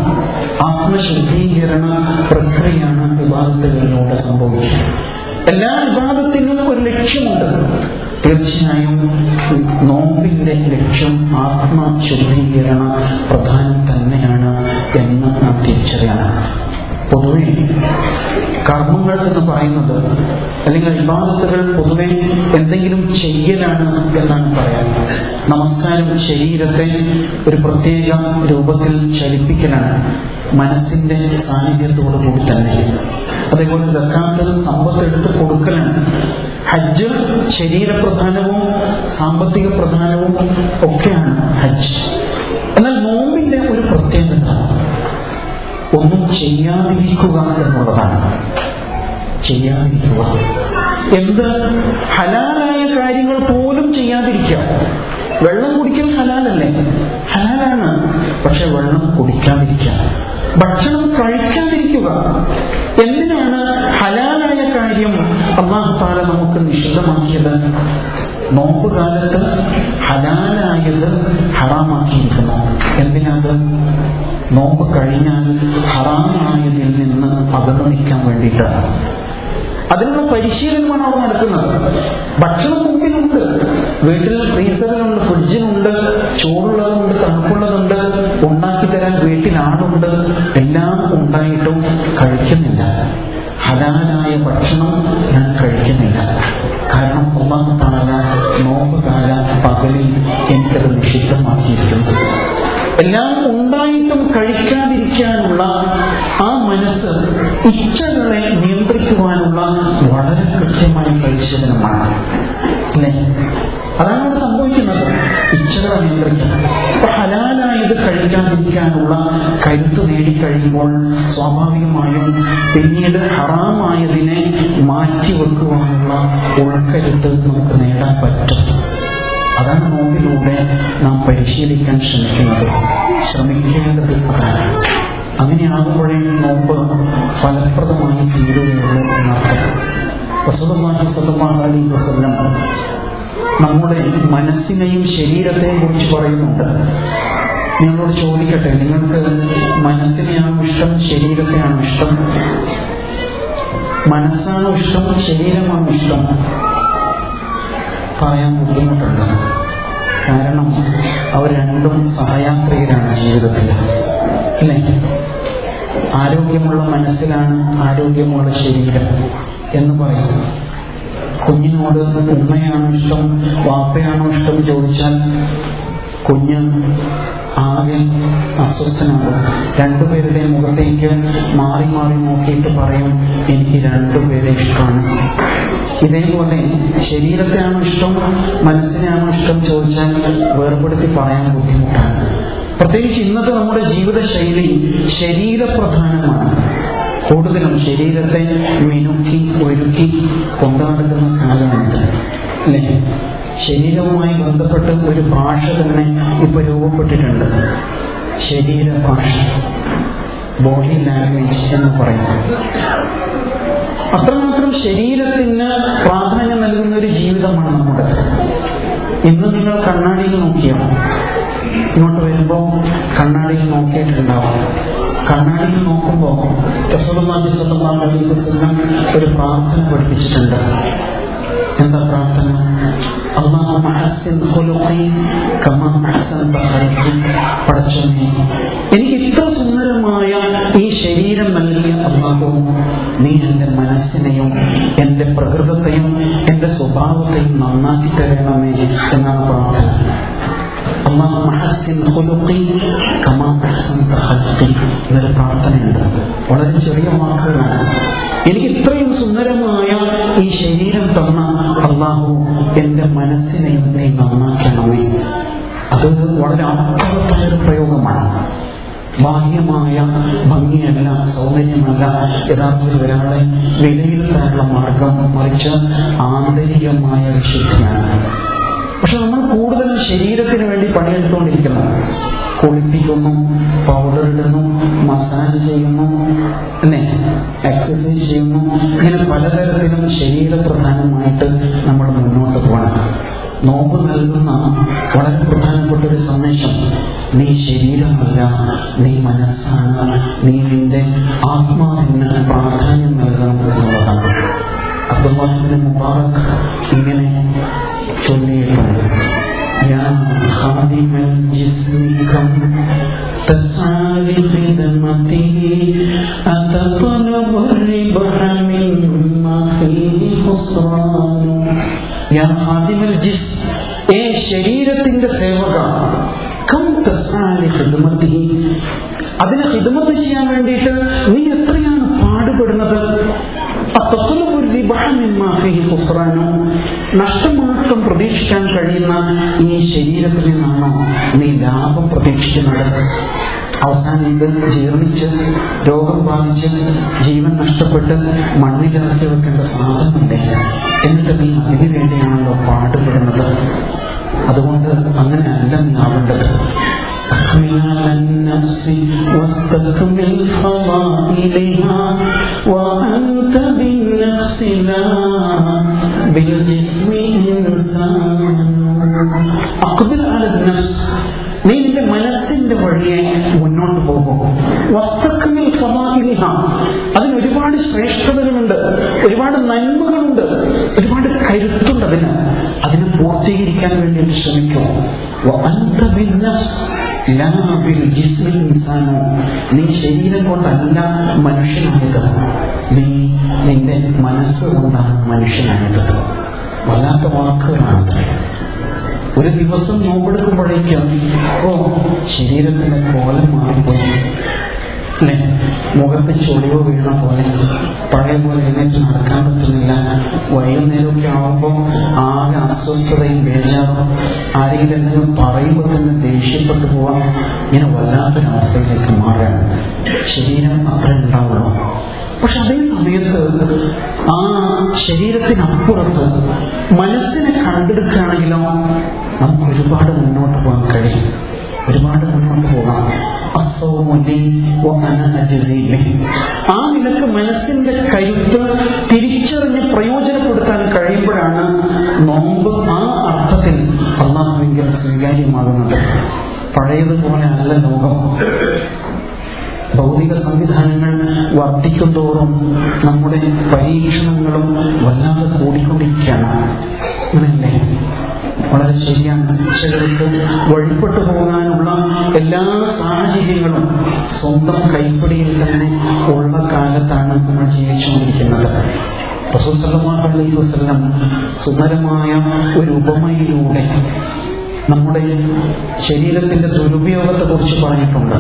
ആത്മശുദ്ധീകരണ പ്രക്രിയയാണ് ഇബാദത്തുകളിലൂടെ സംഭവിക്കുക. എല്ലാ ഇബാദത്തിനും ഒരു ലക്ഷ്യമുണ്ട്. തീർച്ചയായും നോമ്പിന്റെ ലക്ഷ്യം ആത്മശുദ്ധീകരണ പ്രധാനം തന്നെയാണ് എന്ന് നാം തിരിച്ചറിയണം. പൊതുവെ കർമ്മങ്ങൾ എന്ന് പറയുന്നത് അല്ലെങ്കിൽ ഇബാദത്തുകൾ പൊതുവെ എന്തെങ്കിലും ചെയ്യലാണ് എന്നാണ് പറയാൻ. നമസ്കാരം ശരീരത്തെ ഒരു പ്രത്യേക രൂപത്തിൽ ചലിപ്പിക്കലാണ്, മനസ്സിന്റെ സാന്നിധ്യത്തോടു കൂടി തന്നെ. അതേപോലെ സക്കാത്ത് സമ്പത്ത് എടുത്ത് കൊടുക്കലാണ്. ഹജ്ജ് ശരീരപ്രധാനവും സാമ്പത്തിക പ്രധാനവും ഒക്കെയാണ് ഹജ്ജ്. എന്നാൽ നോമ്പിന്റെ ഒരു പ്രത്യേകത ഒന്നും ചെയ്യാതിരിക്കുക എന്നുള്ളതാണ്. ചെയ്യാതിരിക്കുക എന്ത്? ഹലാലായ കാര്യങ്ങൾ പോലും ചെയ്യാതിരിക്കുക. വെള്ളം കുടിക്കൽ ഹലാലല്ലേ? ഹലാലാണ്. പക്ഷെ വെള്ളം കുടിക്കാതിരിക്കുക, ഭക്ഷണം കഴിക്കാതിരിക്കുക. എന്തിനാണ് ഹലാലായ കാര്യം അല്ലാഹു തആല നമുക്ക് നിഷിദ്ധമാക്കിയത്? നോമ്പ് കാലത്ത് ഹലാലായത് ഹറാമാക്കിയിരിക്കുന്നു. എന്തിനാത്? നോമ്പ് കഴിഞ്ഞാൽ ഹറാമായതിൽ നിന്ന് അകന്നു നിൽക്കാൻ വേണ്ടിയിട്ടാണ്. അതിനുള്ള പരിശീലനമാണ് അവിടെ നടക്കുന്നത്. ഭക്ഷണം മുമ്പിലുണ്ട്, വീട്ടിൽ ഫ്രീസറിലുണ്ട്, ഫ്രിഡ്ജിലുണ്ട്, ചൂടുള്ളതുണ്ട്, തണുപ്പുള്ളതുണ്ട്, ഉണ്ടാക്കി തരാൻ വീട്ടിൽ ആളുണ്ട്. എല്ലാം ഉണ്ടായിട്ടും കഴിക്കുന്നില്ല. ഹലാലായ ഭക്ഷണം ഞാൻ കഴിക്കുന്നില്ല. കാരണം അല്ലാഹു തആല നോമ്പ് കാല പകലിൽ എനിക്കത് നിഷിദ്ധമാക്കിയിരിക്കുന്നു. എല്ലാം ഉണ്ടായിട്ടും കഴിക്കാതിരിക്കാനുള്ള ആ മനസ്സ് ഇച്ഛകളെ നിയന്ത്രിക്കുവാനുള്ള വളരെ കൃത്യമായ പരിശീലനമാണ് അല്ലേ? അതാണ് അവിടെ സംഭവിക്കുന്നത്. ഇച്ഛകളെ നിയന്ത്രിക്കണം. അപ്പൊ ഹലാലായത് കഴിക്കാതിരിക്കാനുള്ള കരുത്ത് നേടിക്കഴിയുമ്പോൾ സ്വാഭാവികമായും പിന്നീട് ഹറാമായതിനെ മാറ്റിവെക്കുവാനുള്ള ഉൾക്കരുത്ത് നമുക്ക് നേടാൻ പറ്റും. അതാണ് നോമ്പിലൂടെ നാം പരിശീലിക്കാൻ ശ്രമിക്കേണ്ടത് അതാണ്. അങ്ങനെയാകുമ്പോഴേ നോമ്പ് ഫലപ്രദമായി തീരുകയുള്ളൂ എന്നർത്ഥം. റസൂലുള്ളാഹി സ്വല്ലല്ലാഹു അലൈഹി വസല്ലം നമ്മുടെ മനസ്സിനെയും ശരീരത്തെയും കുറിച്ച് പറയുന്നുണ്ട്. നിങ്ങളോട് ചോദിക്കട്ടെ, നിങ്ങൾക്ക് മനസ്സിനെയാണോ ഇഷ്ടം, ശരീരത്തെയാണോ ഇഷ്ടം? മനസ്സാണോ ഇഷ്ടം, ശരീരമാണോ ഇഷ്ടം? പറയാൻ ബുദ്ധിമുട്ടുണ്ട്. കാരണം അവർ രണ്ടും സഹയാത്രികരാണ് ജീവിതത്തിൽ അല്ലേ? ആരോഗ്യമുള്ള മനസ്സിലാണ് ആരോഗ്യമുള്ള ശരീരം എന്ന് പറയുന്നു. കുഞ്ഞിനോട് ഉമ്മയാണോ ഇഷ്ടം, വാപ്പയാണോ ഇഷ്ടം ചോദിച്ചാൽ കുഞ്ഞ് ആകെ അസ്വസ്ഥനാകും. രണ്ടുപേരുടെ മുഖത്തേക്ക് മാറി മാറി നോക്കിയിട്ട് പറയും, എനിക്ക് രണ്ടുപേരെ ഇഷ്ടമാണ്. ഇതേപോലെ ശരീരത്തെയാണോ ഇഷ്ടം, മനസ്സിനെയാണോ ഇഷ്ടം ചോദിച്ചാൽ വേർപെടുത്തി പറയാൻ ബുദ്ധിമുട്ടാണ്. പ്രത്യേകിച്ച് ഇന്നത്തെ നമ്മുടെ ജീവിത ശൈലി ശരീരപ്രധാനമാണ്. കൂടുതലും ശരീരത്തെ മിനുക്കി ഒരുക്കി കൊണ്ടുനടക്കുന്ന കാലമാണിത് അല്ലേ? ശരീരവുമായി ബന്ധപ്പെട്ട് ഒരു ഭാഷ തന്നെ ഇപ്പൊ രൂപപ്പെട്ടിട്ടുണ്ട്. ശരീര ഭാഷ, ബോഡി ലാംഗ്വേജ് എന്ന് പറയുന്നത്. അത്രമാത്രം ശരീരത്തിന് പ്രാധാന്യം നൽകുന്ന ഒരു ജീവിതമാണ് നമ്മുടെ. ഇന്ന് നിങ്ങൾ കണ്ണാടിയിൽ നോക്കിയോ? ഇങ്ങോട്ട് വരുമ്പോൾ കണ്ണാടിയിൽ നോക്കിയിട്ടുണ്ടാവും. കണ്ണാടിയിൽ നോക്കുമ്പോൾ റസൂലുള്ളാഹി സ്വല്ലല്ലാഹു അലൈഹി വസല്ലം ഒരു പ്രാർത്ഥന പഠിപ്പിച്ചിട്ടുണ്ട്. എന്താ പ്രാർത്ഥന? അല്ലാഹുമ്മ ഹസ്സിൻ ഖുലുഖി കമാ അഹ്സൻത ഖൽഖി. പടച്ചോനെ, എനിക്ക് ഇത്ര സുന്ദരമായ ഈ ശരീരം നൽകിയ അല്ലാഹു, നീ എൻ്റെ മനസ്സിനെയും എൻ്റെ പ്രകൃതത്തെയും എൻ്റെ സ്വഭാവത്തെയും നന്നാക്കി തരണമേ എന്നാണ് പ്രാർത്ഥന. അല്ലാഹുമ്മ ഹസ്സിൻ ഖുലുഖി കമാ അഹ്സൻത ഖൽഖി എന്നൊരു പ്രാർത്ഥനയുണ്ട്. വളരെ ചെറിയ വാക്കുകളാണ്. എനിക്ക് ഇത്രയും സുന്ദരമായ ഈ ശരീരം തന്ന അല്ലാഹു, എൻ്റെ മനസ്സിനെയും നീ നന്നാക്കണമേ. അത് വളരെ അർത്ഥവത്തായ ഒരു പ്രയോഗമാണ്. ബാഹ്യമായ ഭംഗിയല്ല, സൗന്ദര്യമല്ല യഥാർത്ഥത്തിൽ ഒരാളെ വിലയിരുത്താനുള്ള മാർഗം, മറിച്ച് ആന്തരികമായ വിശുദ്ധിയാണ്. പക്ഷെ നമ്മൾ കൂടുതലും ശരീരത്തിന് വേണ്ടി പണിയെടുത്തുകൊണ്ടിരിക്കുന്നു. കുളിപ്പിക്കുന്നു, പൗഡർ ഇടുന്നു, മസാജ് ചെയ്യുന്നു, അല്ലേ, എക്സസൈസ് ചെയ്യുന്നു. ഇങ്ങനെ പലതരത്തിലും ശരീരപ്രധാനമായിട്ട് നമ്മൾ മുന്നോട്ട് പോകണം. നോമ്പ് നൽകുന്ന വളരെ പ്രധാനപ്പെട്ട ഒരു സന്ദേശം, നീ ശരീരമല്ല, നീ മനസ്സാണ്, നീ നിന്റെ ആത്മാവിന് പ്രാധാന്യം നൽകണം എന്നുള്ളതാണ്. അബ്ദുല്ലാഹി ഇബ്നു മുബാറക് ഇങ്ങനെ ചൊല്ലിയിട്ടുണ്ട്: യാ ഖാദിമൽ ജിസ്മി കം തസ്ആ ലിഖിദ്മതിഹി അതത്ലബു റിബഹ മിമ്മാ ഫീഹി ഖുസ്റാൻ. യാ ഖാദിമൽ ജിസ്ം, ഏ ശരീരത്തിന്റെ സേവക, കം തസ്ആ ലിഖിദ്മതിഹി, അതിനെ ഖിദ്മത്ത് ചെയ്യാൻ വേണ്ടിയിട്ട് നീ എത്രയാണ് പാടുപെടുന്നത്. നഷ്ടം മാത്രം പ്രതീക്ഷിക്കാൻ കഴിയുന്ന ഈ ശരീരത്തിൽ നിന്നാണോ നീ ലാഭം പ്രതീക്ഷിക്കുന്നത്? അവസാനം ഇത് ജീർണിച്ച് രോഗം ബാധിച്ച് ജീവൻ നഷ്ടപ്പെട്ട് മണ്ണിലിറക്കി വെക്കേണ്ട സാധനമുണ്ടേ, എന്നിട്ട് നീ അതിനു വേണ്ടിയാണല്ലോ പാടുപെടുന്നത്. അതുകൊണ്ട് അങ്ങനെയല്ല നീ ആവേണ്ടത്. أكمل على النفس واستكمل فضائلها وأنت بالنفس لا بالجسم إنسان. أقبل على النفس, നീ നിന്റെ മനസ്സിന്റെ വഴിയെ മുന്നോട്ട് പോകും. വസ്തക്മിൽ ഫളാഇലിഹ, അതിന് ഒരുപാട് ശ്രേഷ്ഠതകളുണ്ട്, ഒരുപാട് നന്മകളുണ്ട്, ഒരുപാട് കരുത്തുണ്ട്. അതിനെ പൂർത്തീകരിക്കാൻ വേണ്ടിയിട്ട് ശ്രമിക്കും. വഅൻത ബിന്നഫ്സ് ലാ ബിൽ ജിസ്മി ഇൻസാൻ, നീ ശരീരം കൊണ്ടല്ല മനുഷ്യനായത്, നീ നിന്റെ മനസ്സ് കൊണ്ടാണ് മനുഷ്യനായത്. വല്ലാത്ത വാക്കുകളാണ്. ഒരു ദിവസം നോമ്പെടുക്കുമ്പോഴേക്കും ശരീരത്തിന്റെ കോലം മാറിപ്പോയി, അല്ലെ? മുഖത്ത് ചൊടിയോ വീണ പോലെ, പഴയ പോലെ എഴുന്നേറ്റ് നടക്കാൻ പറ്റുന്നില്ല. വൈകുന്നേരമൊക്കെ ആവുമ്പോൾ ആകെ അസ്വസ്ഥതയും ബേജാറും, ആരെങ്കിലും എന്തെങ്കിലും പറയുമ്പോൾ തന്നെ ദേഷ്യപ്പെട്ടു പോവാം. ഇങ്ങനെ വല്ലാത്തൊരവസ്ഥയിലേക്ക് മാറാണ്. ശരീരം അത്ര ഉണ്ടാവുള്ളൂ. പക്ഷെ അതേ സമയത്ത് ആ ശരീരത്തിനപ്പുറത്ത് മനസ്സിനെ കണ്ടെടുക്കുകയാണെങ്കിലോ നമുക്ക് ഒരുപാട് മുന്നോട്ട് പോകാൻ കഴിയും, ഒരുപാട് മുന്നോട്ട് പോകാം. ആ നിലക്ക് മനസ്സിന്റെ കരുത്ത് തിരിച്ചറിഞ്ഞ് പ്രയോജനപ്പെടുത്താൻ കഴിയുമ്പോഴാണ് നോമ്പ് ആ അർത്ഥത്തിൽ അല്ലാഹുവിങ്കൽ സ്വീകാര്യമാകുന്നത്. പഴയതുപോലെ അല്ല ലോകം. ഭൗതിക സംവിധാനങ്ങൾ വർദ്ധിക്കുന്തോറും നമ്മുടെ പരീക്ഷണങ്ങളും വല്ലാതെ കൂടിക്കൊണ്ടിരിക്കുകയാണ്. അങ്ങനെയല്ലേ? വളരെ ശരിയാണ്. ശിക്ഷകൾക്ക് വഴിപ്പെട്ടു പോകാനുള്ള എല്ലാ സാഹചര്യങ്ങളും സ്വന്തം കൈപ്പിടിയിൽ തന്നെ ഉള്ള കാലത്താണ് നമ്മൾ ജീവിച്ചുകൊണ്ടിരിക്കുന്നത്. റസൂൽ സല്ലല്ലാഹു അലൈഹി വസല്ലം സുന്ദരമായ ഒരു ഉപമയിലൂടെ നമ്മുടെ ശരീരത്തിന്റെ ദുരുപയോഗത്തെ കുറിച്ച് പറഞ്ഞിട്ടുണ്ട്.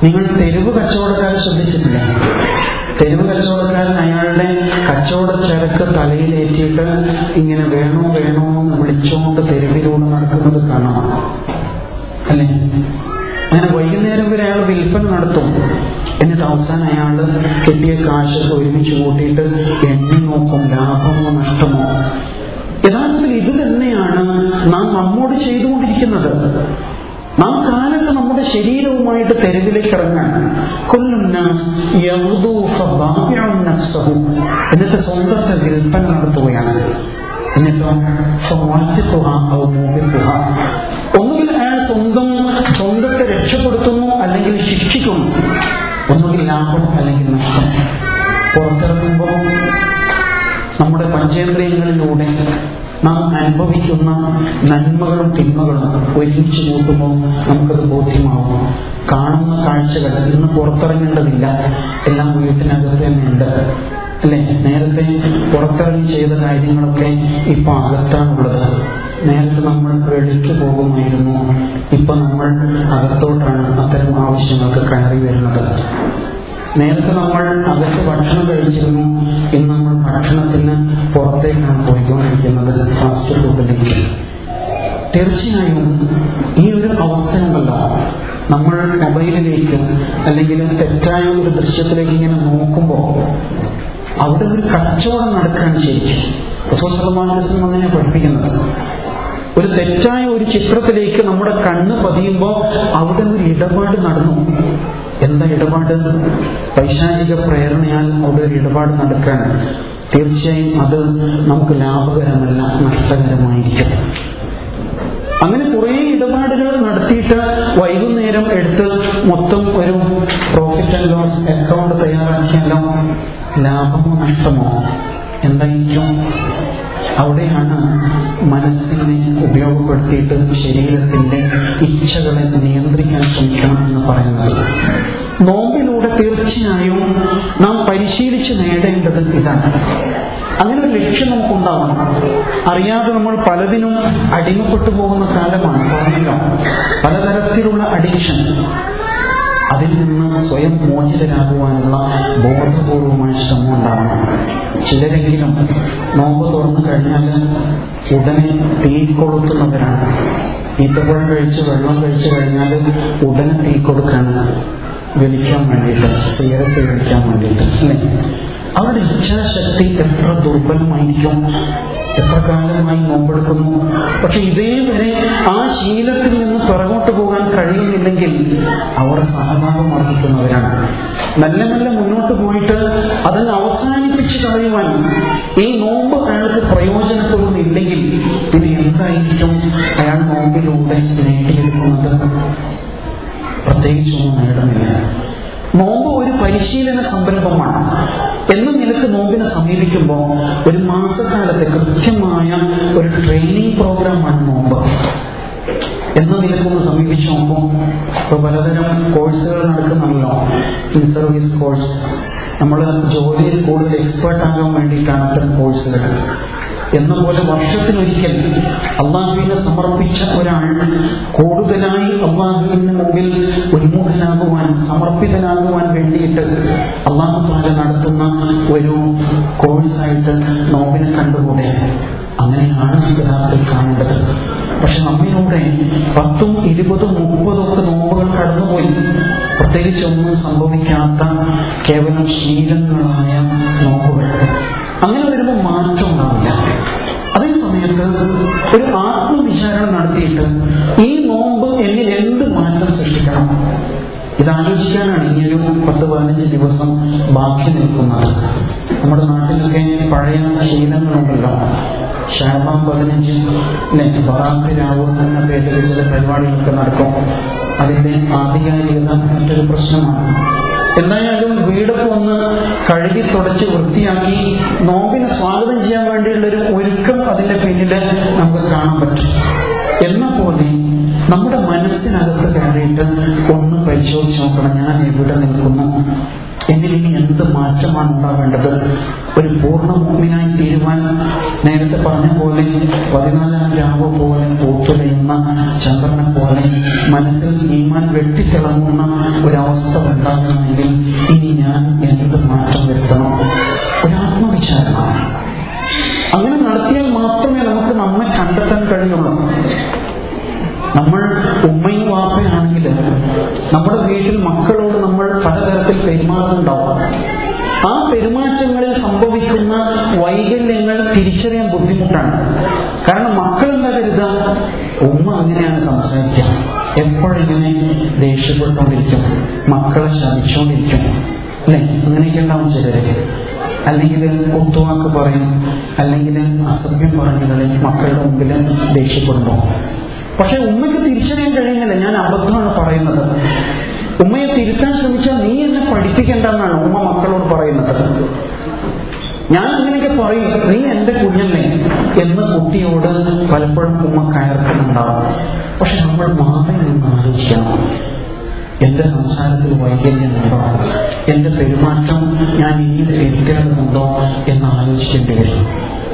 നിങ്ങൾ തെരുവ് കച്ചവടക്കാരെ ശ്രദ്ധിച്ചിട്ടില്ലേ? തെരുവ് കച്ചവടക്കാരൻ അയാളുടെ കച്ചവട ചരക്ക് തലയിലേറ്റിയിട്ട് ഇങ്ങനെ വേണോ വേണോ എന്ന് വിളിച്ചുകൊണ്ട് തെരുവിലൂടെ നടക്കുന്നത് കാണാം, അല്ലേ? അങ്ങനെ വൈകുന്നേരം വരെ അയാൾ വിൽപ്പന നടത്തും. എന്നിട്ട് അവസാനം അയാൾ കിട്ടിയ കാശൊക്കെ ഒരുമിച്ച് കൂട്ടിയിട്ട് എണ്ണി നോക്കും, ലാഭമോ നഷ്ടമോ. യഥാർത്ഥത്തിൽ ഇത് തന്നെയാണ് നാം നമ്മോട് ചെയ്തുകൊണ്ടിരിക്കുന്നത്. നാം കാലത്ത് നമ്മുടെ ശരീരവുമായിട്ട് തെരുവിലേക്ക് ഇറങ്ങാൻ, എന്നിട്ട് സ്വന്തത്തെ വിൽപ്പന നടത്തുകയാണ്. എന്നിട്ടോ ഒന്നുകിൽ അയാൾ സ്വന്തത്തെ രക്ഷപ്പെടുത്തുന്നു, അല്ലെങ്കിൽ ശിക്ഷിക്കുന്നു. ഒന്നുകിൽ ലാഭം അല്ലെങ്കിൽ നഷ്ടം. പുറത്തിറങ്ങുമ്പോൾ നമ്മുടെ പഞ്ചേന്ദ്രിയങ്ങളിലൂടെ നാം അനുഭവിക്കുന്ന നന്മകളും തിന്മകളും ഒരുമിച്ച് കൂട്ടുമ്പോൾ നമുക്കത് ബോധ്യമാവും. കാണുന്ന കാഴ്ചകൾ ഇന്ന് പുറത്തിറങ്ങേണ്ടതില്ല, എല്ലാം വീട്ടിനകത്ത് തന്നെ ഉണ്ട്, അല്ലെ? നേരത്തെ പുറത്തിറങ്ങി ചെയ്ത കാര്യങ്ങളൊക്കെ ഇപ്പൊ അകത്താണുള്ളത്. നേരത്തെ നമ്മൾ വെളിക്ക് പോകുമായിരുന്നു, ഇപ്പൊ നമ്മൾ അകത്തോട്ടാണ് അത്തരം ആവശ്യങ്ങൾക്ക് കയറി വരുന്നത്. നേരത്തെ നമ്മൾ അകത്ത് ഭക്ഷണം കഴിച്ചിരുന്നു, ഇന്ന് നമ്മൾ ഭക്ഷണത്തിന് പുറത്തേക്കാണ് പോയിക്കൊണ്ടിരിക്കുന്നത്, ഫാസ്റ്റ് ഫുഡിലേക്ക്. തീർച്ചയായും ഈ ഒരു അവസ്ഥയുണ്ടല്ലോ, നമ്മൾ മൊബൈലിലേക്ക് അല്ലെങ്കിൽ തെറ്റായ ഒരു ദൃശ്യത്തിലേക്ക് ഇങ്ങനെ നോക്കുമ്പോൾ അവിടെ ഒരു കച്ചവടം നടക്കുകയാണ് ശരിക്കും. റസൂൽ സല്ലല്ലാഹു അലൈഹി വസല്ലം അങ്ങനെ പഠിപ്പിക്കുന്നത്. ഒരു തെറ്റായ ഒരു ചിത്രത്തിലേക്ക് നമ്മുടെ കണ്ണ് പതിയുമ്പോൾ അവിടെ ഒരു ഇടപാട് നടന്നു. എന്താ ഇടപാട്? പൈശാചിക പ്രേരണയാൽ അവിടെ ഒരു ഇടപാട് നടക്കുകയാണ്. തീർച്ചയായും അത് നമുക്ക് ലാഭകരമല്ല, നഷ്ടകരമായിരിക്കും. അങ്ങനെ കുറെ ഇടപാടുകൾ നടത്തിയിട്ട് വൈകുന്നേരം എടുത്ത് മൊത്തം ഒരു പ്രോഫിറ്റ് ആൻഡ് ലോസ് അക്കൗണ്ട് തയ്യാറാക്കിയാലോ ലാഭമോ നഷ്ടമോ എന്തായിരിക്കും? അവിടെയാണ് മനസ്സിനെ ഉപയോഗപ്പെടുത്തിയിട്ട് ശരീരത്തിന്റെ ഇച്ഛകളെ നിയന്ത്രിക്കാൻ ശ്രമിക്കണം എന്ന് പറയുന്നത്. നോമ്പിലൂടെ തീർച്ചയായും നാം പരിശീലിച്ച് നേടേണ്ടത് ഇതാണ്. അങ്ങനെ ഒരു ലക്ഷ്യം നമുക്കുണ്ടാവണം. അറിയാതെ നമ്മൾ പലതിനും അടിമപ്പെട്ടു പോകുന്ന കാലമാണ്. പറഞ്ഞല്ലോ, പലതരത്തിലുള്ള അഡിക്ഷൻ. അതിൽ നിന്ന് സ്വയം മോചിതരാകുവാനുള്ള ബോധപൂർവമായ ശ്രമം ഉണ്ടാവണം. ചിലരെങ്കിലും നോമ്പ് തുറന്നു കഴിഞ്ഞാൽ ഉടനെ തീ കൊളുത്തുന്നവരാണ്. ഈത്തപ്പഴം കഴിച്ച് വെള്ളം കഴിച്ചു കഴിഞ്ഞാൽ ഉടനെ തീ കൊടുക്കാണ്, വലിക്കാൻ വേണ്ടിയിട്ട്, സിഗരറ്റ് വലിക്കാൻ വേണ്ടിയിട്ട്, അല്ലേ? അവരുടെ ഇച്ഛാശക്തി എത്ര ദുർബലമായിരിക്കും. എത്ര കാലമായി നോമ്പെടുക്കുന്നു, പക്ഷെ ഇതേവരെ ആ ശീലത്തിൽ നിന്ന് പിറകോട്ട് പോകാൻ കഴിയുന്നില്ലെങ്കിൽ അവർ സഹതാപം അർഹിക്കുന്നവരാണ്. മെല്ലെ മെല്ലെ മുന്നോട്ട് പോയിട്ട് അതിനെ അവസാനിപ്പിച്ച് കളയുവാൻ ഈ നോമ്പ് അയാൾക്ക് പ്രയോജനപ്പെടുന്നില്ലെങ്കിൽ പിന്നെ എന്തായിരിക്കും അയാൾ നോമ്പിലൂടെ നേടിയെടുക്കുന്നത്? പ്രത്യേകിച്ചൊന്നും നേടുന്നില്ല. നോമ്പ് ഒരു പരിശീലന സംരംഭമാണ്. എന്ന നിലക്ക് നോമ്പിനെ സമീപിക്കുമ്പോൾ ഒരു മാസക്കാലത്തെ കൃത്യമായ ഒരു ട്രെയിനിങ് പ്രോഗ്രാമാണ് നോമ്പ്. എന്ന നിലക്കൊന്ന് സമീപിച്ചു നോക്കുമ്പോൾ ഇപ്പൊ പലതരം കോഴ്സുകൾ നടക്കുന്നുണ്ടല്ലോ. ഇൻ സർവീസ് കോഴ്സ്, നമ്മൾ ജോലിയിൽ കൂടുതൽ എക്സ്പേർട്ട് ആകാൻ വേണ്ടിയിട്ടാണ് അത്തരം കോഴ്സുകൾ. എന്നപോലെ വർഷത്തിലൊരിക്കൽ അള്ളാഹുവിനെ സമർപ്പിച്ച ഒരാൾ കൂടുതലായി അള്ളാഹുവിന് മുമ്പിൽ ഉന്മുഖനാകുവാൻ, സമർപ്പിതനാകുവാൻ വേണ്ടിയിട്ട് അള്ളാഹു താല നടത്തുന്ന ഒരു കോഴ്സായിട്ട് നോമ്പിനെ കണ്ടുകൂടെ? അങ്ങനെയാണ് യഥാർത്ഥത്തിൽ കാണേണ്ടത്. പക്ഷെ നമ്മിലൂടെ 10, 20, 30 നോമ്പുകൾ കടന്നുപോയി, പ്രത്യേകിച്ച് ഒന്നും സംഭവിക്കാത്ത കേവലം ശീലങ്ങളായ നോമ്പുകൾ. അങ്ങനെ വരുമ്പോൾ മാറ്റം ഉണ്ടാവില്ല. അതേ സമയത്ത് ഒരു ആത്മവിചാരണ നടത്തിയിട്ട് ഈ നോമ്പ് എന്നിൽ എന്ത് മാറ്റം സൃഷ്ടിക്കണം, ഇതാലോചിക്കാനാണ് ഇനിയൊരു 10-15 ദിവസം ബാക്കി നിൽക്കുന്നത്. നമ്മുടെ നാട്ടിലൊക്കെ പഴയ ശീലങ്ങളുണ്ടല്ലോ. ഷാബാൻ 15 ബറാത്ത് രാവ് എന്ന പേരിൽ ചില പരിപാടികളൊക്കെ നടക്കും. അതിന്റെ ആധികാരികത മറ്റൊരു പ്രശ്നമാണ്. എന്തായാലും വീടൊക്കെ ഒന്ന് കഴുകി തുടച്ച് വൃത്തിയാക്കി നോമ്പിനെ സ്വാഗതം ചെയ്യാൻ വേണ്ടിയുള്ളൊരു ഒരുക്കം അതിന്റെ പിന്നിൽ നമുക്ക് കാണാൻ പറ്റും. എന്ന പോലെ നമ്മുടെ മനസ്സിനകത്ത് കയറിയിട്ട് ഒന്ന് പരിശോധിച്ച് നോക്കണം, ഞാൻ എവിടെ നിൽക്കുന്നു, എന്നിൽ ഇനി എന്ത് മാറ്റമാണ് ഉണ്ടാവേണ്ടത്. ഒരു പൂർണ്ണ മുഅ്മിനായി തീരുവാൻ നേരത്തെ പറഞ്ഞ പോലെ 14-ാം രാവ് പോലെ പൂത്തുലയുന്ന ചന്ദ്രനെ പോലെ മനസ്സിൽ ഈമാൻ വെട്ടിത്തിളങ്ങുന്ന ഒരവസ്ഥ ഉണ്ടാകണമെങ്കിൽ ഇനി ഞാൻ എന്ത് മാറ്റം വരുത്തണം? ഒരാത്മവിചാരണ. അങ്ങനെ നടത്തിയാൽ മാത്രമേ നമുക്ക് നമ്മെ കണ്ടെത്താൻ കഴിയുള്ളൂ. നമ്മൾ ഉമ്മയും വാപ്പയാണെങ്കിൽ നമ്മുടെ വീട്ടിൽ മക്കളോട് നമ്മൾ പലതരത്തിൽ പെരുമാറുന്നുണ്ടാവും. ആ പെരുമാറ്റങ്ങളിൽ സംഭവിക്കുന്ന വൈകല്യങ്ങൾ തിരിച്ചറിയാൻ ബുദ്ധിമുട്ടാണ്. കാരണം മക്കൾ എന്താ കരുതുക, ഉമ്മ അങ്ങനെയാണ് സംസാരിക്കുക, എപ്പോഴിങ്ങനെ ദേഷ്യപ്പെട്ടുകൊണ്ടിരിക്കും, മക്കളെ ശപിച്ചുകൊണ്ടിരിക്കും, അല്ലെ? അങ്ങനെയൊക്കെ ഉണ്ടാവും ചിലര്. അല്ലെങ്കിൽ കുത്തുവാക്ക് പറയും, അല്ലെങ്കിൽ അസഭ്യം പറഞ്ഞുകളെ മക്കളുടെ മുമ്പിൽ ദേഷ്യപ്പെടുന്നു. പക്ഷെ ഉമ്മയ്ക്ക് തിരിച്ചറിയാൻ കഴിയുന്നില്ല, ഞാൻ അബദ്ധമാണ് പറയുന്നത്. ഉമ്മയെ തിരുത്താൻ ശ്രമിച്ചാൽ നീ എന്നെ പഠിപ്പിക്കേണ്ടെന്നാണ് ഉമ്മ മക്കളോട് പറയുന്നത്. ഞാൻ അങ്ങനെയൊക്കെ പറയും, നീ എന്റെ കുഞ്ഞല്ലേ എന്ന് കുട്ടിയോട് പലപ്പോഴും ഉമ്മ കയർക്കുന്നുണ്ടാവും. പക്ഷെ നമ്മൾ മാറി നിന്ന് ആലോചിക്കണം, എന്റെ സംസാരത്തിൽ വൈകല്യമുണ്ടോ, എന്റെ പെരുമാറ്റം ഞാൻ ഇനി തിരുത്തേണ്ടതുണ്ടോ എന്ന് ആലോചിക്കേണ്ടി വരും.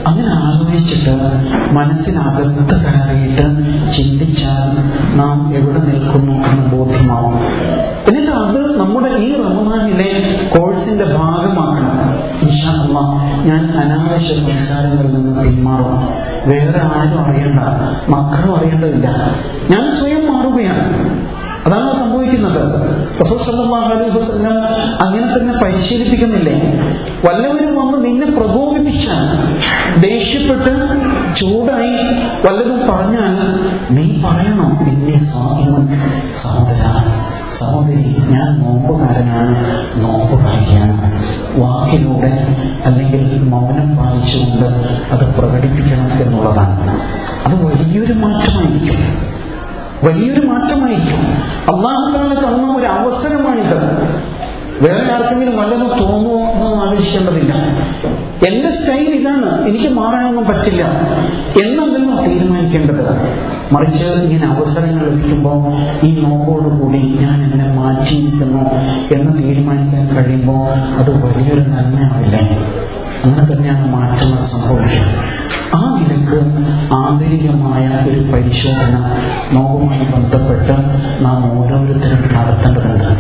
അങ്ങനെ ആലോചിച്ചിട്ട് മനസ്സിനകത്ത് കയറിയിട്ട് ചിന്തിച്ചാൽ നാം എവിടെ നിൽക്കുന്നു എന്ന് ബോധ്യമാവും. എന്നിട്ട് അത് നമ്മുടെ ഈ റമദാനിലെ കോഴ്സിന്റെ ഭാഗമാക്കണം. ഇൻഷാ അല്ലാഹ് ഞാൻ അനാവശ്യ സംസാരങ്ങളിൽ നിന്ന് പിന്മാറും. വേറെ ആരും അറിയണ്ട, മക്കളും അറിയേണ്ടതില്ല, ഞാൻ സ്വയം മാറുകയാണ്. അതാണ് സംഭവിക്കുന്നത്. റസൂൽ സല്ലല്ലാഹു അലൈഹി വസല്ലം അങ്ങനെ തന്നെ പരിശീലിപ്പിക്കുന്നില്ലേ? വല്ലവരും വന്ന് നിന്നെ പ്രകോപിപ്പിച്ചാൽ, ദേഷ്യപ്പെട്ട് ചൂടായി വല്ലതും പറഞ്ഞാൽ നീ പറയണം, നിന്നെ സഹോദര സഹോദരി, ഞാൻ നോമ്പുകാരനാണ്, നോമ്പുകാരിയാണ്. വാക്കിലൂടെ അല്ലെങ്കിൽ മൗനം പാലിച്ചുകൊണ്ട് അത് പ്രകടിപ്പിക്കണം എന്നുള്ളതാണ്. അത് വലിയൊരു മാറ്റമായിരിക്കും, വലിയൊരു മാറ്റമായിരിക്കും. അല്ലാഹു തആല തന്ന ഒരു അവസരമാണിത്. വേറെ ആർക്കെങ്കിലും വല്ലതും തോന്നുമോ എന്നൊന്നും ആലോചിക്കേണ്ടതില്ല. എന്റെ സ്റ്റൈൽ ഇതാണ്, എനിക്ക് മാറാനൊന്നും പറ്റില്ല എന്നല്ലല്ലോ തീരുമാനിക്കേണ്ടത്. മറിച്ച് ഇങ്ങനെ അവസരങ്ങൾ ലഭിക്കുമ്പോൾ ഈ നോമ്പോടുകൂടി ഞാൻ എന്നെ മാറ്റിയിരിക്കുന്നു എന്ന് തീരുമാനിക്കാൻ കഴിയുമ്പോൾ അത് വലിയൊരു നന്മയാവില്ലേ? അങ്ങനെ തന്നെയാണ് മാറ്റങ്ങൾ സംഭവിക്കുന്നത്. ആ നിലക്ക് ആന്തരികമായ ഒരു പരിശോധന നോവുമായി ബന്ധപ്പെട്ട് നാം ഓരോരുത്തരും നടത്തേണ്ടതുണ്ട്.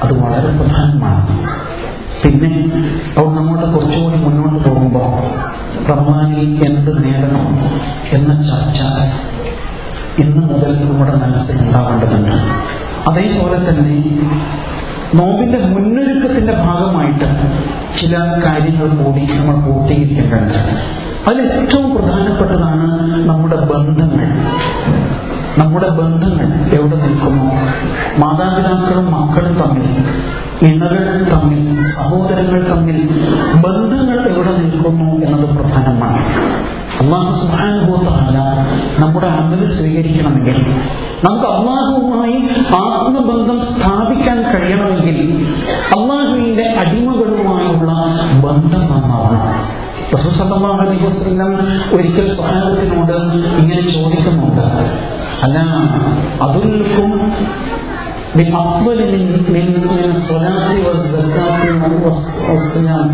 അത് വളരെ പ്രധാനമാണ്. പിന്നെ നമ്മളുടെ കുറച്ചുകൂടി മുന്നോട്ട് പോകുമ്പോൾ റമദാനിൽ എന്ത് നേടണം എന്ന ചർച്ച ഇന്ന് മുതൽ നമ്മുടെ മനസ്സിൽ ഉണ്ടാവേണ്ടതുണ്ട്. അതേപോലെ തന്നെ നോമ്പിന്റെ മുന്നൊരുക്കത്തിന്റെ ഭാഗമായിട്ട് ചില കാര്യങ്ങൾ കൂടി നമ്മൾ പൂർത്തീകരിക്കേണ്ടതുണ്ട്. അതിൽ ഏറ്റവും പ്രധാനപ്പെട്ടതാണ് നമ്മുടെ ബന്ധങ്ങൾ. നമ്മുടെ ബന്ധങ്ങൾ എവിടെ നിൽക്കുന്നു? മാതാപിതാക്കളും മക്കളും തമ്മിൽ, ഇണകൾ തമ്മിൽ, സഹോദരങ്ങൾ തമ്മിൽ ബന്ധങ്ങൾ എവിടെ നിൽക്കുന്നു എന്നത് പ്രധാനമാണ്. അല്ലാഹു സുബ്ഹാനഹു വ തആല നമ്മുടെ അമൽ സ്വീകരിക്കണമെങ്കിൽ, നമുക്ക് അല്ലാഹുവുമായി ആത്മബന്ധം സ്ഥാപിക്കാൻ കഴിയണമെങ്കിൽ അല്ലാഹുവിന്റെ അടിമകളുമായുള്ള ബന്ധം നന്നാവണം. റസൂൽ സല്ലല്ലാഹു അലൈഹി വസല്ലം ഒരിക്കൽ സ്വഹാബത്തിനോട് ഇങ്ങനെ ചോദിക്കുന്നുണ്ട്, അല്ലാ അദുല്ലുക്കും ബിഅഫ്ളി മിൻ സ്വലാത്തി വസ്സകാത്തി വസ്സിയാം,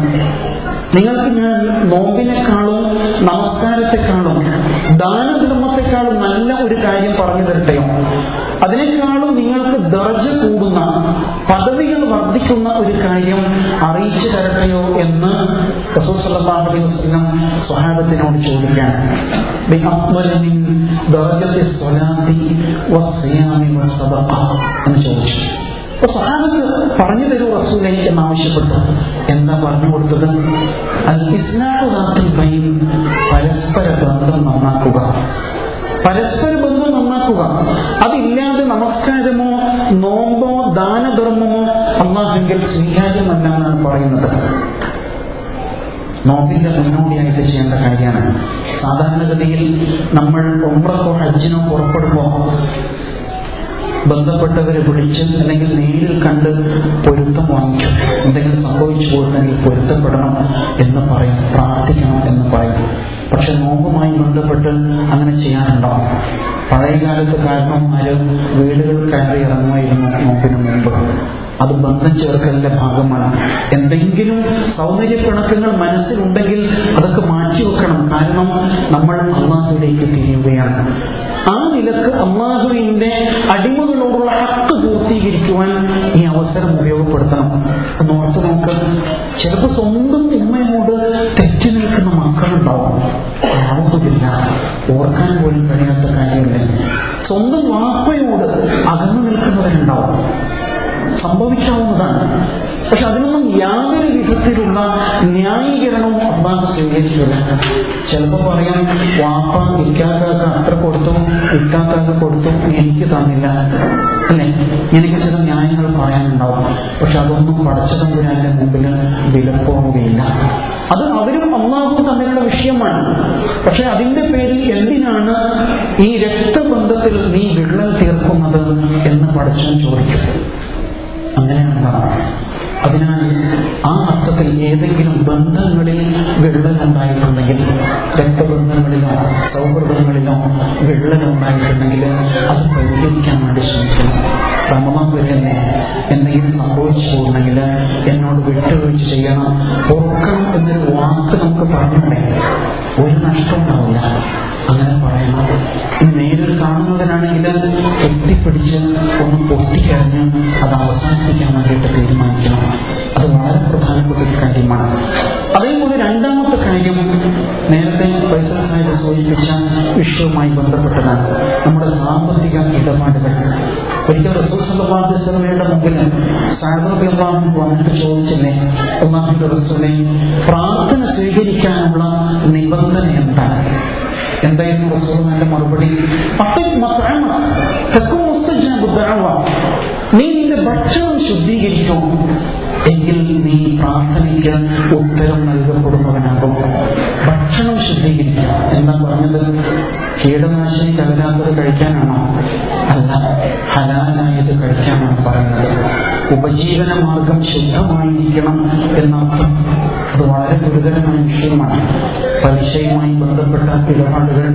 നിങ്ങൾക്ക് ഞാൻ നോമ്പിനെക്കാളും നമസ്കാരത്തെക്കാളും ദാനധർമ്മത്തെക്കാളും നല്ല ഒരു കാര്യം പറഞ്ഞു തരട്ടെയോ? അതിനേക്കാളും നിങ്ങൾക്ക് ദർജ കൂടുന്ന, പദവികൾ വർദ്ധിക്കുന്ന ഒരു കാര്യം അറിയിച്ചു തരട്ടെയോ എന്ന് റസൂൽ സല്ലല്ലാഹു അലൈഹി വസല്ലം സ്വഹാബത്തിനോട് ചോദിക്കാൻ എന്ന് ചോദിച്ചു. അപ്പൊ സ്വഹാബത്ത് പറഞ്ഞു തരൂ റസൂലേ എന്നാവശ്യപ്പെട്ടു. എന്താ പറഞ്ഞു കൊടുത്തത്? അൽ ഇസ്ലാഹു ദാത്തുൽ ബൈൻ, പരസ്പര ബന്ധം നന്നാക്കുക, പരസ്പര ബന്ധം നന്നാക്കുക. അതില്ലാതെ നമസ്കാരമോ നോമ്പോ ദാനധർമ്മമോ അല്ലാഹുവിൽ സ്വീകാര്യമല്ല എന്നാണ് പറയുന്നത്. നോമ്പിന്റെ മുന്നോടിയായിട്ട് ചെയ്യേണ്ട കാര്യമാണ്. സാധാരണഗതിയിൽ നമ്മൾ ഉംറക്കോ ഹജ്ജിനോ പുറപ്പെടുമ്പോൾ ബന്ധപ്പെട്ടവരെ വിളിച്ച് അല്ലെങ്കിൽ നേരിൽ കണ്ട് പൊരുത്തം വാങ്ങിക്കും. എന്തെങ്കിലും സംഭവിച്ചു പോയിട്ടുണ്ടെങ്കിൽ പൊരുത്തപ്പെടണം എന്ന് പറയും, പ്രാർത്ഥിക്കണം എന്ന് പറയും. പക്ഷെ നോമ്പുമായി ബന്ധപ്പെട്ട് അങ്ങനെ ചെയ്യാറുണ്ടോ? പഴയകാലത്ത് കാരണവന്മാര് വീടുകൾ കയറി ഇറങ്ങുമായിരുന്നു നോമ്പിന് മുമ്പ്. അത് ബന്ധം ചേർക്കലിന്റെ ഭാഗമാണ്. എന്തെങ്കിലും സൗന്ദര്യ പിണക്കങ്ങൾ മനസ്സിലുണ്ടെങ്കിൽ അതൊക്കെ മാറ്റിവെക്കണം. കാരണം നമ്മൾ അല്ലാഹുവിലേക്ക് തിരിയുകയാണ്. ആ നിലക്ക് അല്ലാഹുവിന്റെ അടിമകളോടുള്ള ഹക്ക് പൂർത്തീകരിക്കുവാൻ ഈ അവസരം ഉപയോഗപ്പെടുത്തണം. ഒന്ന് ഓർത്ത് നോക്ക്, ചിലപ്പോൾ സ്വന്തം ഉമ്മയോട് തെറ്റി നിൽക്കുന്ന മക്കളുണ്ടാവും. ആവുന്നില്ല, ഓർക്കാൻ പോലും കഴിയാത്ത കാര്യമില്ല. സ്വന്തം വാപ്പയോട് അകന്നു നിൽക്കുന്നവരുണ്ടാവും. സംഭവിക്കാവുന്നതാണ്. പക്ഷെ അതിനൊന്നും യാതൊരു വിധത്തിലുള്ള ന്യായീകരണവും അള്ളാഹു സ്വീകരിക്കില്ല. ചിലപ്പോൾ പറയാം, വാപ്പ ഇക്കാക്കാക്ക് അത്ര കൊടുത്തു, ഇക്കാക്കാക്ക് കൊടുത്തു, എനിക്ക് തന്നില്ല, അല്ലെ? എനിക്ക് ചില ന്യായങ്ങൾ പറയാനുണ്ടാവും. പക്ഷെ അതൊന്നും പടച്ച തമ്പുരാന്റെ മുമ്പിൽ വിലപ്പോവുകയില്ല. അത് അവരും അള്ളാഹും തമ്മിലുള്ള വിഷയമാണ്. പക്ഷെ അതിന്റെ പേരിൽ എന്തിനാണ് ഈ രക്തബന്ധത്തിൽ നീ വിള്ളൽ തീർക്കുന്നത് എന്ന് പടച്ചവൻ ചോദിക്കും. അങ്ങനെയുള്ളതാണ്. അതിനാൽ ആ അർത്ഥത്തിൽ ഏതെങ്കിലും ബന്ധങ്ങളിൽ വിള്ളലുണ്ടായിട്ടുണ്ടെങ്കിൽ, രക്തബന്ധങ്ങളിലോ സൗഹൃദങ്ങളിലോ വിള്ളലുണ്ടായിട്ടുണ്ടെങ്കിൽ അത് പരിഹരിക്കാൻ വേണ്ടി ശ്രമിക്കണം. റമദാൻ വരെ തന്നെ എന്തെങ്കിലും സംഭവിച്ചു പോകുന്നെങ്കിൽ എന്നോട് വിട്ടുവീഴ്ച ചെയ്യണം, ഓർക്കണം എന്നൊരു വാക്ക് നമുക്ക് പറഞ്ഞിട്ടുണ്ടെങ്കിൽ ഒരു നഷ്ടം ഉണ്ടാവില്ല. അങ്ങനെ പറയണം. ഇനി നേരിൽ കാണുന്നവരാണെങ്കിൽ കെട്ടിപ്പിടിച്ച് ഒന്ന് പൊട്ടിക്കരഞ്ഞ് അത് അവസാനിപ്പിക്കാൻ വേണ്ടിയിട്ട് തീരുമാനിക്കണം. അത് വളരെ പ്രധാനപ്പെട്ട ഒരു കാര്യമാണ്. അതേപോലെ രണ്ടാമത്തെ കാര്യം നേരത്തെ ഫൈസൽ സാഹിബ് സൂചിപ്പിച്ച വിഷയവുമായി ബന്ധപ്പെട്ടതാണ് നമ്മുടെ സാമ്പത്തിക ഇടപാടുകൾ. ഒരിക്കൽ റസൂൽ സല്ലല്ലാഹു അലൈഹി വസല്ലമയുടെ മുമ്പിൽ സഅദ് റളിയല്ലാഹു അൻഹു വന്നിട്ട് ചോദിച്ചില്ലേ, അല്ലാഹുവിന്റെ റസൂലേ, പ്രാർത്ഥന സ്വീകരിക്കാനുള്ള നിബന്ധന എന്താണ്? എന്തായിരുന്നു റസൂലുള്ളാഹിന്റെ മറുപടി? നീ നിന്റെ ഭക്ഷണം ശുദ്ധീകരിക്കും, എങ്കിൽ നീ പ്രാർത്ഥനയ്ക്ക് ഉത്തരം നൽകപ്പെടുന്നവനാകും. ഭക്ഷണം ശുദ്ധീകരിക്കുക എന്താ പറഞ്ഞത്? കീടനാശിനി കലരാത്തത് കഴിക്കാനാണോ? അല്ല, ഹലാലായത് കഴിക്കാനാണ് പറയുന്നത്. ഉപജീവന മാർഗം ശുദ്ധമായിരിക്കണം എന്നർത്ഥം. അത് വളരെ ഗുരുതരമായ വിഷയമാണ്. പലിശയുമായി ബന്ധപ്പെട്ട ഇടപാടുകൾ,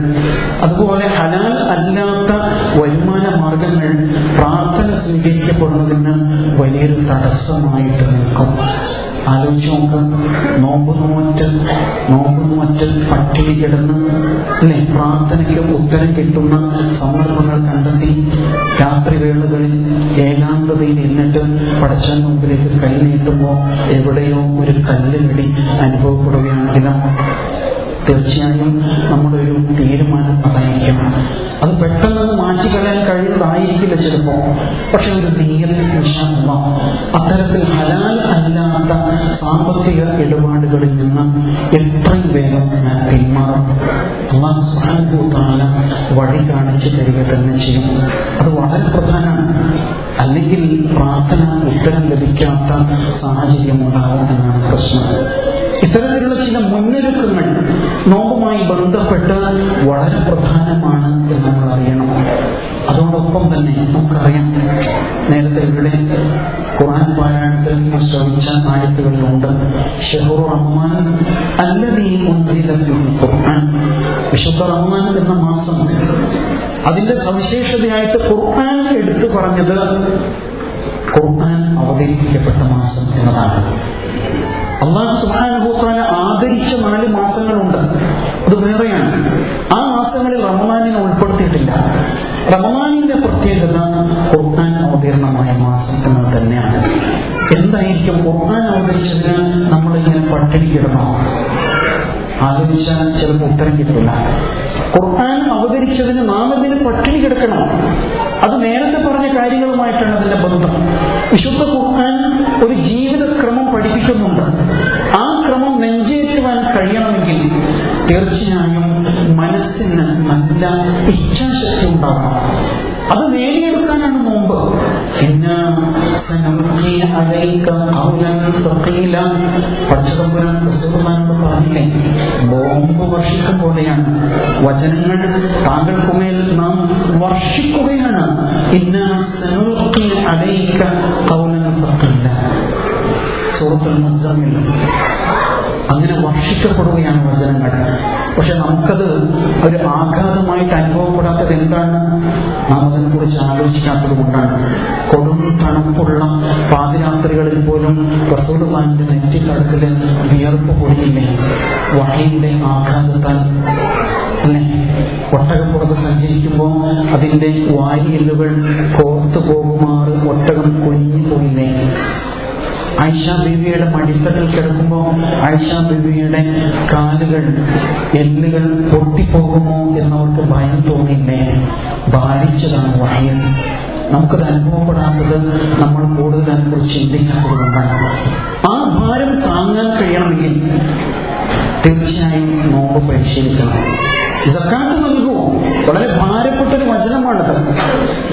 അതുപോലെ ഹലാൽ അല്ലാത്ത വരുമാന മാർഗങ്ങൾ പ്രാർത്ഥന സ്വീകരിക്കപ്പെടുന്നതിന് വലിയൊരു തടസ്സമായിട്ട് നിൽക്കും. ആലോചിച്ച് നോക്ക്. നോമ്പ് നോറ്റ് പട്ടിണി കിടന്ന് അല്ലെ പ്രാർത്ഥനയ്ക്ക് ഉത്തരം കിട്ടുന്ന സന്ദർഭങ്ങൾ കണ്ടെത്തി രാത്രി വേളകളിൽ ഏകാന്തതയിൽ എന്നിട്ട് പടച്ചവന്റെ മുമ്പിലേക്ക് കൈ നീട്ടുമ്പോൾ എവിടെയോ ഒരു കല്ലുകടി അനുഭവപ്പെടുകയാണെങ്കിലും തീർച്ചയായും നമ്മുടെ ഒരു തീരുമാനം അതായിരിക്കണം. അത് പെട്ടെന്ന് മാറ്റിക്കളയാൻ കഴിയുന്നതായിരിക്കില്ല ചിലപ്പോൾ. പക്ഷെ ഒരു നിയന്ത്രിക്കുന്ന അത്തരത്തിൽ ഹലാൽ അല്ലാത്ത സാമ്പത്തിക ഇടപാടുകളിൽ നിന്ന് എത്രയും വേഗം ഞാൻ പിന്മാറും. അല്ലാഹു സുബ്ഹാനഹു വ തആല വഴി കാണിച്ചു തരിക തന്നെ ചെയ്യും. അത് വളരെ പ്രധാനമാണ്. അല്ലെങ്കിൽ പ്രാർത്ഥന ഉത്തരം ലഭിക്കാത്ത സാഹചര്യം ഉണ്ടാകും എന്നാണ് പ്രശ്നം. ഇത്തരത്തിലുള്ള ചില മുന്നൊരുക്കങ്ങൾ നോമ്പുമായി ബന്ധപ്പെട്ട് വളരെ പ്രധാനമാണ് എന്ന് നമ്മൾ അറിയണം. അതോടൊപ്പം തന്നെ നമുക്കറിയാം, നേരത്തെ ഇവിടെ ഖുർആൻ പാരായണത്തിൽ ശ്രമിച്ച ആയത്തുകളിലുണ്ട് ശഹ്റു റമളാൻ അല്ലദീ ഉൻസില ഫീഹിൽ ഖുർആൻ. വിശുദ്ധ റമളാൻ എന്ന മാസം, അതിന്റെ സവിശേഷതയായിട്ട് ഖുർആൻ എടുത്തു പറഞ്ഞത് ഖുർആൻ അവതരിപ്പിക്കപ്പെട്ട മാസം എന്നതാണ്. അല്ലാഹു സുബ്ഹാനഹു വ തആല ആദരിച്ച 4 മാസങ്ങളുണ്ട്. അത് വേറെയാണ്. ആ മാസങ്ങളിൽ റമളാനിനെ ഉൾപ്പെടുത്തിയിട്ടില്ല. റമളാനിന്റെ പ്രത്യേകത ഖുർആൻ അവതരണമായ മാസം എന്നത് തന്നെയാണ്. എന്തായിരിക്കും ഖുർആൻ അവതരിച്ചതിന് നമ്മളിങ്ങനെ പട്ടിണി കിടന്നോ? ആലോചിച്ചാൽ ചിലപ്പോൾ ഉത്തരം കിട്ടില്ല. ഖുർആൻ അവതരിച്ചതിന് നാം ഇതിന് പട്ടിണി കിടക്കണം. അത് നേരത്തെ പറഞ്ഞ കാര്യങ്ങളുമായിട്ടാണ് അതിന്റെ ബന്ധം. വിശുദ്ധ ഖുർആൻ ഒരു ജീവിതക്രമം പഠിപ്പിക്കുന്നുണ്ട്. ആ ക്രമം നെഞ്ചേറ്റുവാൻ കഴിയണമെങ്കിൽ തീർച്ചയായും മനസ്സിന് നല്ല ഇച്ഛാശക്തി ഉണ്ടാവണം. അത് നേടിയെടുക്കാനാണ് നോമ്പ്. പറഞ്ഞില്ലേ, ബോംബ് വർഷിക്കും പോലെയാണ് വചനങ്ങൾ താങ്കൾക്കുമേൽ നാം വർഷിക്കുകയാണ്. സൂറത്തുൽ മുസമ്മിൽ അങ്ങനെ വർഷിക്കപ്പെടുകയാണ് വചനങ്ങൾ. പക്ഷെ നമുക്കത് ഒരു ആഘാതമായിട്ട് അനുഭവപ്പെടാത്തത് എന്താണ്? നാം അതിനെക്കുറിച്ച് ആലോചിക്കാത്തത് കൊണ്ടാണ്. കൊടും തണുപ്പുള്ള പാതിരാത്രികളിൽ പോലും റസൂലുള്ളാഹിന്റെ നെറ്റിക്കടത്തില് വിയർപ്പ് പൊടിയില്ലേ? വഹയിന്റെ ആഘാതത്താൽ അല്ലെ? ഒട്ടകപ്പുറത്ത് സഞ്ചരിക്കുമ്പോൾ അതിന്റെ വാരിയെല്ലുകൾ കോർത്തു പോകുമാറ് ഒട്ടകം കുഞ്ഞു പോയില്ലേ? ആയിഷ ബീവിയുടെ മടിത്തട്ടിൽ കിടക്കുമ്പോൾ ആയിഷ ബീവിയുടെ കാലുകൾ എല്ലുകൾ പൊട്ടിപ്പോകുമോ എന്നവർക്ക് ഭയം തോന്നിയില്ലേ? ഭാരിച്ചതാണ് വഹയ്. നമുക്കത് അനുഭവപ്പെടാത്തത് നമ്മൾ കൂടുതൽ അതിനെക്കുറിച്ച് ചിന്തിക്കാത്തത് കൊണ്ടാണ്. ആ ഭാരം താങ്ങാൻ കഴിയണമെങ്കിൽ തീർച്ചയായും നോമ്പ് പരിശീലിക്കണം. സക്കാത്ത് നൽകുമോ? വളരെ ഭാരപ്പെട്ടൊരു വചനമാണിത്.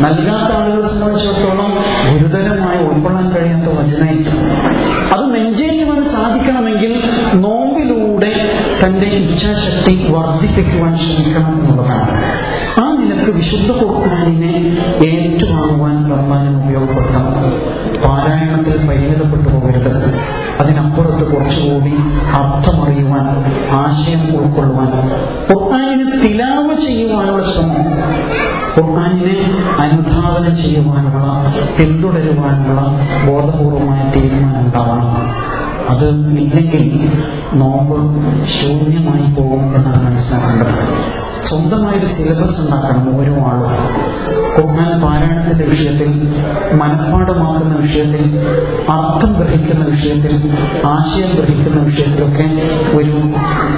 നൽകാത്ത ആളുകളെ സംബന്ധിച്ചിടത്തോളം ഗുരുതരമായി ഉൾക്കൊള്ളാൻ കഴിയാത്ത വചനമായിരിക്കും. അത് നെഞ്ചേറ്റുവാൻ സാധിക്കണമെങ്കിൽ നോമ്പിലൂടെ തന്റെ ഇച്ഛാശക്തി വർദ്ധിപ്പിക്കുവാൻ ശ്രമിക്കണം എന്നുള്ളതാണ്. ആ നിലക്ക് വിശുദ്ധ ഖുർആനിനെ ഏറ്റുവാങ്ങുവാൻ റമദാനിനെ ഉപയോഗപ്പെടുത്തണം. പാരായണത്തിൽ പരിമിതപ്പെട്ടു പോകരുത്. അതിനപ്പുറത്ത് കുറച്ചുകൂടി അർത്ഥമറിയുവാൻ, ആശയം ഉൾക്കൊള്ളുവാൻ, ഖുർആനിനെ തിലാവ ചെയ്യുവാനുള്ള ശ്രമം, ഖുർആനിനെ അനുധാവനം ചെയ്യുവാനുള്ള, പിന്തുടരുവാനുള്ള ബോധപൂർവമായ തീരുമാനം ഉണ്ടാവണം. അത് ഇല്ലെങ്കിൽ നോമ്പ് ശൂന്യമായി പോകും എന്നാണ് മനസ്സിലാക്കേണ്ടത്. സ്വന്തമായൊരു സിലബസ് ഉണ്ടാക്കണം ഓരോ ആളും. ഖുർആൻ പാരായണത്തിന്റെ വിഷയത്തിൽ, മനഃപ്പാഠമാക്കുന്ന വിഷയത്തിൽ, അർത്ഥം ഗ്രഹിക്കുന്ന വിഷയത്തിൽ, ആശയം ഗ്രഹിക്കുന്ന വിഷയത്തിലൊക്കെ ഒരു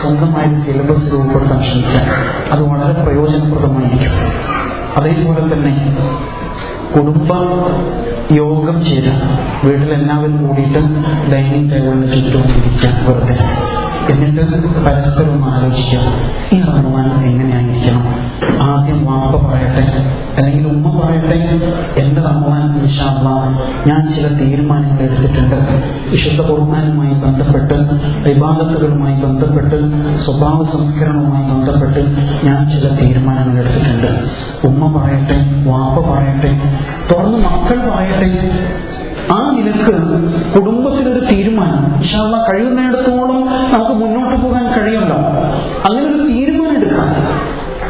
സ്വന്തമായൊരു സിലബസ് രൂപപ്പെടുത്താൻ ശ്രമിക്കാം. അത് വളരെ പ്രയോജനപ്രദമായിരിക്കും. അതേപോലെ തന്നെ കുടുംബ യോഗം ചെയ്ത് വീട്ടിലെല്ലാവരും കൂടിയിട്ട് ഡൈനിങ് ടേബിളിന് ചുറ്റും ഇരിക്കാൻ വെറുതെ, എന്നിട്ട് പരസ്പരം ആലോചിക്കാം ഈ റമദാൻ എങ്ങനെയായിരിക്കണം. ആദ്യം വാപ്പ പറയട്ടെ, അല്ലെങ്കിൽ ഉമ്മ പറയട്ടെ, എന്റെ റമദാൻ ഇൻഷാ അല്ലാഹ് ഞാൻ ചില തീരുമാനങ്ങൾ എടുത്തിട്ടുണ്ട്. വിശുദ്ധ ഖുർആനുമായി ബന്ധപ്പെട്ട്, ഇബാദത്തുകളുമായി ബന്ധപ്പെട്ട്, സ്വഭാവ സംസ്കരണവുമായി ബന്ധപ്പെട്ട് ഞാൻ ചില തീരുമാനങ്ങൾ എടുത്തിട്ടുണ്ട്. ഉമ്മ പറയട്ടെ, വാപ്പ പറയട്ടെ, തുടർന്ന് മക്കൾ പറയട്ടെ. ആ നിലക്ക് കുടുംബത്തിലൊരു തീരുമാനം ഇൻഷാ അല്ലാഹ് കഴിയുന്നിടത്തോളം നമുക്ക് മുന്നോട്ട് പോകാൻ കഴിയുമല്ലോ. അങ്ങനെ ഒരു തീരുമാനം എടുക്കാം.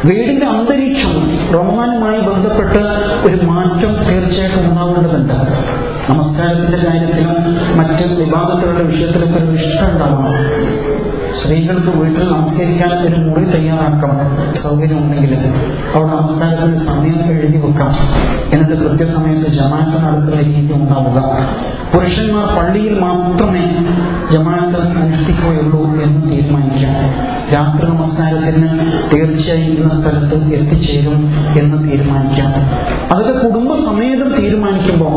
വീടിന്റെ അന്തരീക്ഷം റമദാനുമായി ബന്ധപ്പെട്ട് ഒരു മാറ്റം തീർച്ചയായിട്ടും ഉണ്ടാവേണ്ടതുണ്ട്. നമസ്കാരത്തിന്റെ കാര്യത്തിലും മറ്റ് വിവാദത്തിലുള്ള വിഷയത്തിലൊക്കെ ഒരു ഇഷ്ടം ഉണ്ടാവണം. സ്ത്രീകൾക്ക് വീട്ടിൽ നമസ്കരിക്കാൻ ഒരു മുറി തയ്യാറാക്കണം. സൗകര്യം ഉണ്ടെങ്കിൽ അവിടെ നമസ്കാരത്തിന് സമയം എഴുതി വെക്കാം. എന്നിട്ട് കൃത്യസമയത്ത് ജമാഅത്ത് നടക്കുന്ന രീതി ഉണ്ടാവുക. പുരുഷന്മാർ പള്ളിയിൽ മാത്രമേ ജമാഅത്ത് അനുഷ്ഠിക്കുകയുള്ളൂ എന്ന് തീരുമാനിക്കാം. രാത്രി നമസ്കാരത്തിന് തീർച്ചയായും ഇന്ന സ്ഥലത്ത് എത്തിച്ചേരും എന്ന് തീരുമാനിക്കാം. അതൊക്കെ കുടുംബസമേതം തീരുമാനിക്കുമ്പോൾ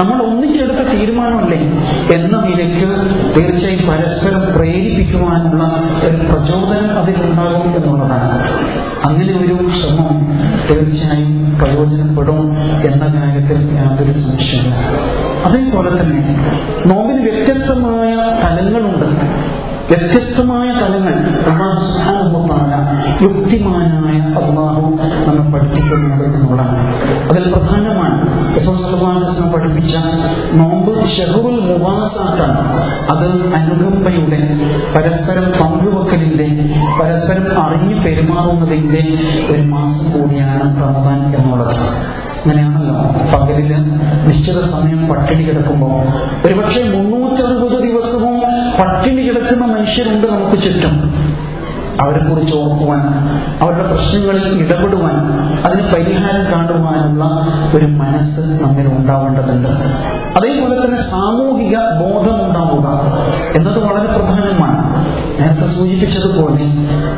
നമ്മൾ ഒന്നിച്ചെടുത്ത തീരുമാനമല്ലേ എന്ന നിലയ്ക്ക് തീർച്ചയായും പരസ്പരം പ്രേരിപ്പിക്കുവാനുള്ള ഒരു പ്രചോദനം അതിലുണ്ടാകും എന്നുള്ളതാണ്. അങ്ങനെ ഒരു ശ്രമം തീർച്ചയായും പ്രയോജനപ്പെടും എന്ന കാര്യത്തിൽ യാതൊരു സംശയമില്ല. അതേപോലെ തന്നെ നോമ്പിന് വ്യത്യസ്തമായ തലങ്ങളുണ്ട്. വ്യത്യസ്തമായ തലങ്ങൾ അല്ലാഹു സുബ്ഹാനഹു വ തആല യുക്തിമാനായ അല്ലാഹു നമ്മെ പഠിപ്പിക്കുന്നുണ്ട് എന്നുള്ളതാണ്. അതിൽ പ്രധാനമാണ് റസൂൽ സല്ലല്ലാഹു അലൈഹി വസല്ലം പഠിപ്പിച്ച നോമ്പ് ശഹ്റുൽ മുവാസാത്താണ്. അത് അനുകമ്പയുടെ, പരസ്പരം പങ്കുവെക്കലിന്റെ, പരസ്പരം അറിഞ്ഞു പെരുമാറുന്നതിന്റെ ഒരു മാസം കൂടിയാണ് റമദാൻ എന്നുള്ളത്. അങ്ങനെയാണല്ലോ, പകലില് നിശ്ചിത സമയം പട്ടിണി കിടക്കുമ്പോൾ ഒരുപക്ഷെ 360 ദിവസവും പട്ടിണി കിടക്കുന്ന മനുഷ്യരുണ്ട് നമുക്ക് ചുറ്റും. അവരെ കുറിച്ച് ഓർക്കുവാൻ, അവരുടെ പ്രശ്നങ്ങളിൽ ഇടപെടുവാൻ, അതിന് പരിഹാരം കാണുവാനുള്ള ഒരു മനസ്സ് നമ്മിൽ ഉണ്ടാവേണ്ടതുണ്ട്. അതേപോലെ തന്നെ സാമൂഹിക ബോധം ഉണ്ടാവുക എന്നത് വളരെ പ്രധാനമാണ്. നേരത്തെ സൂചിപ്പിച്ചതുപോലെ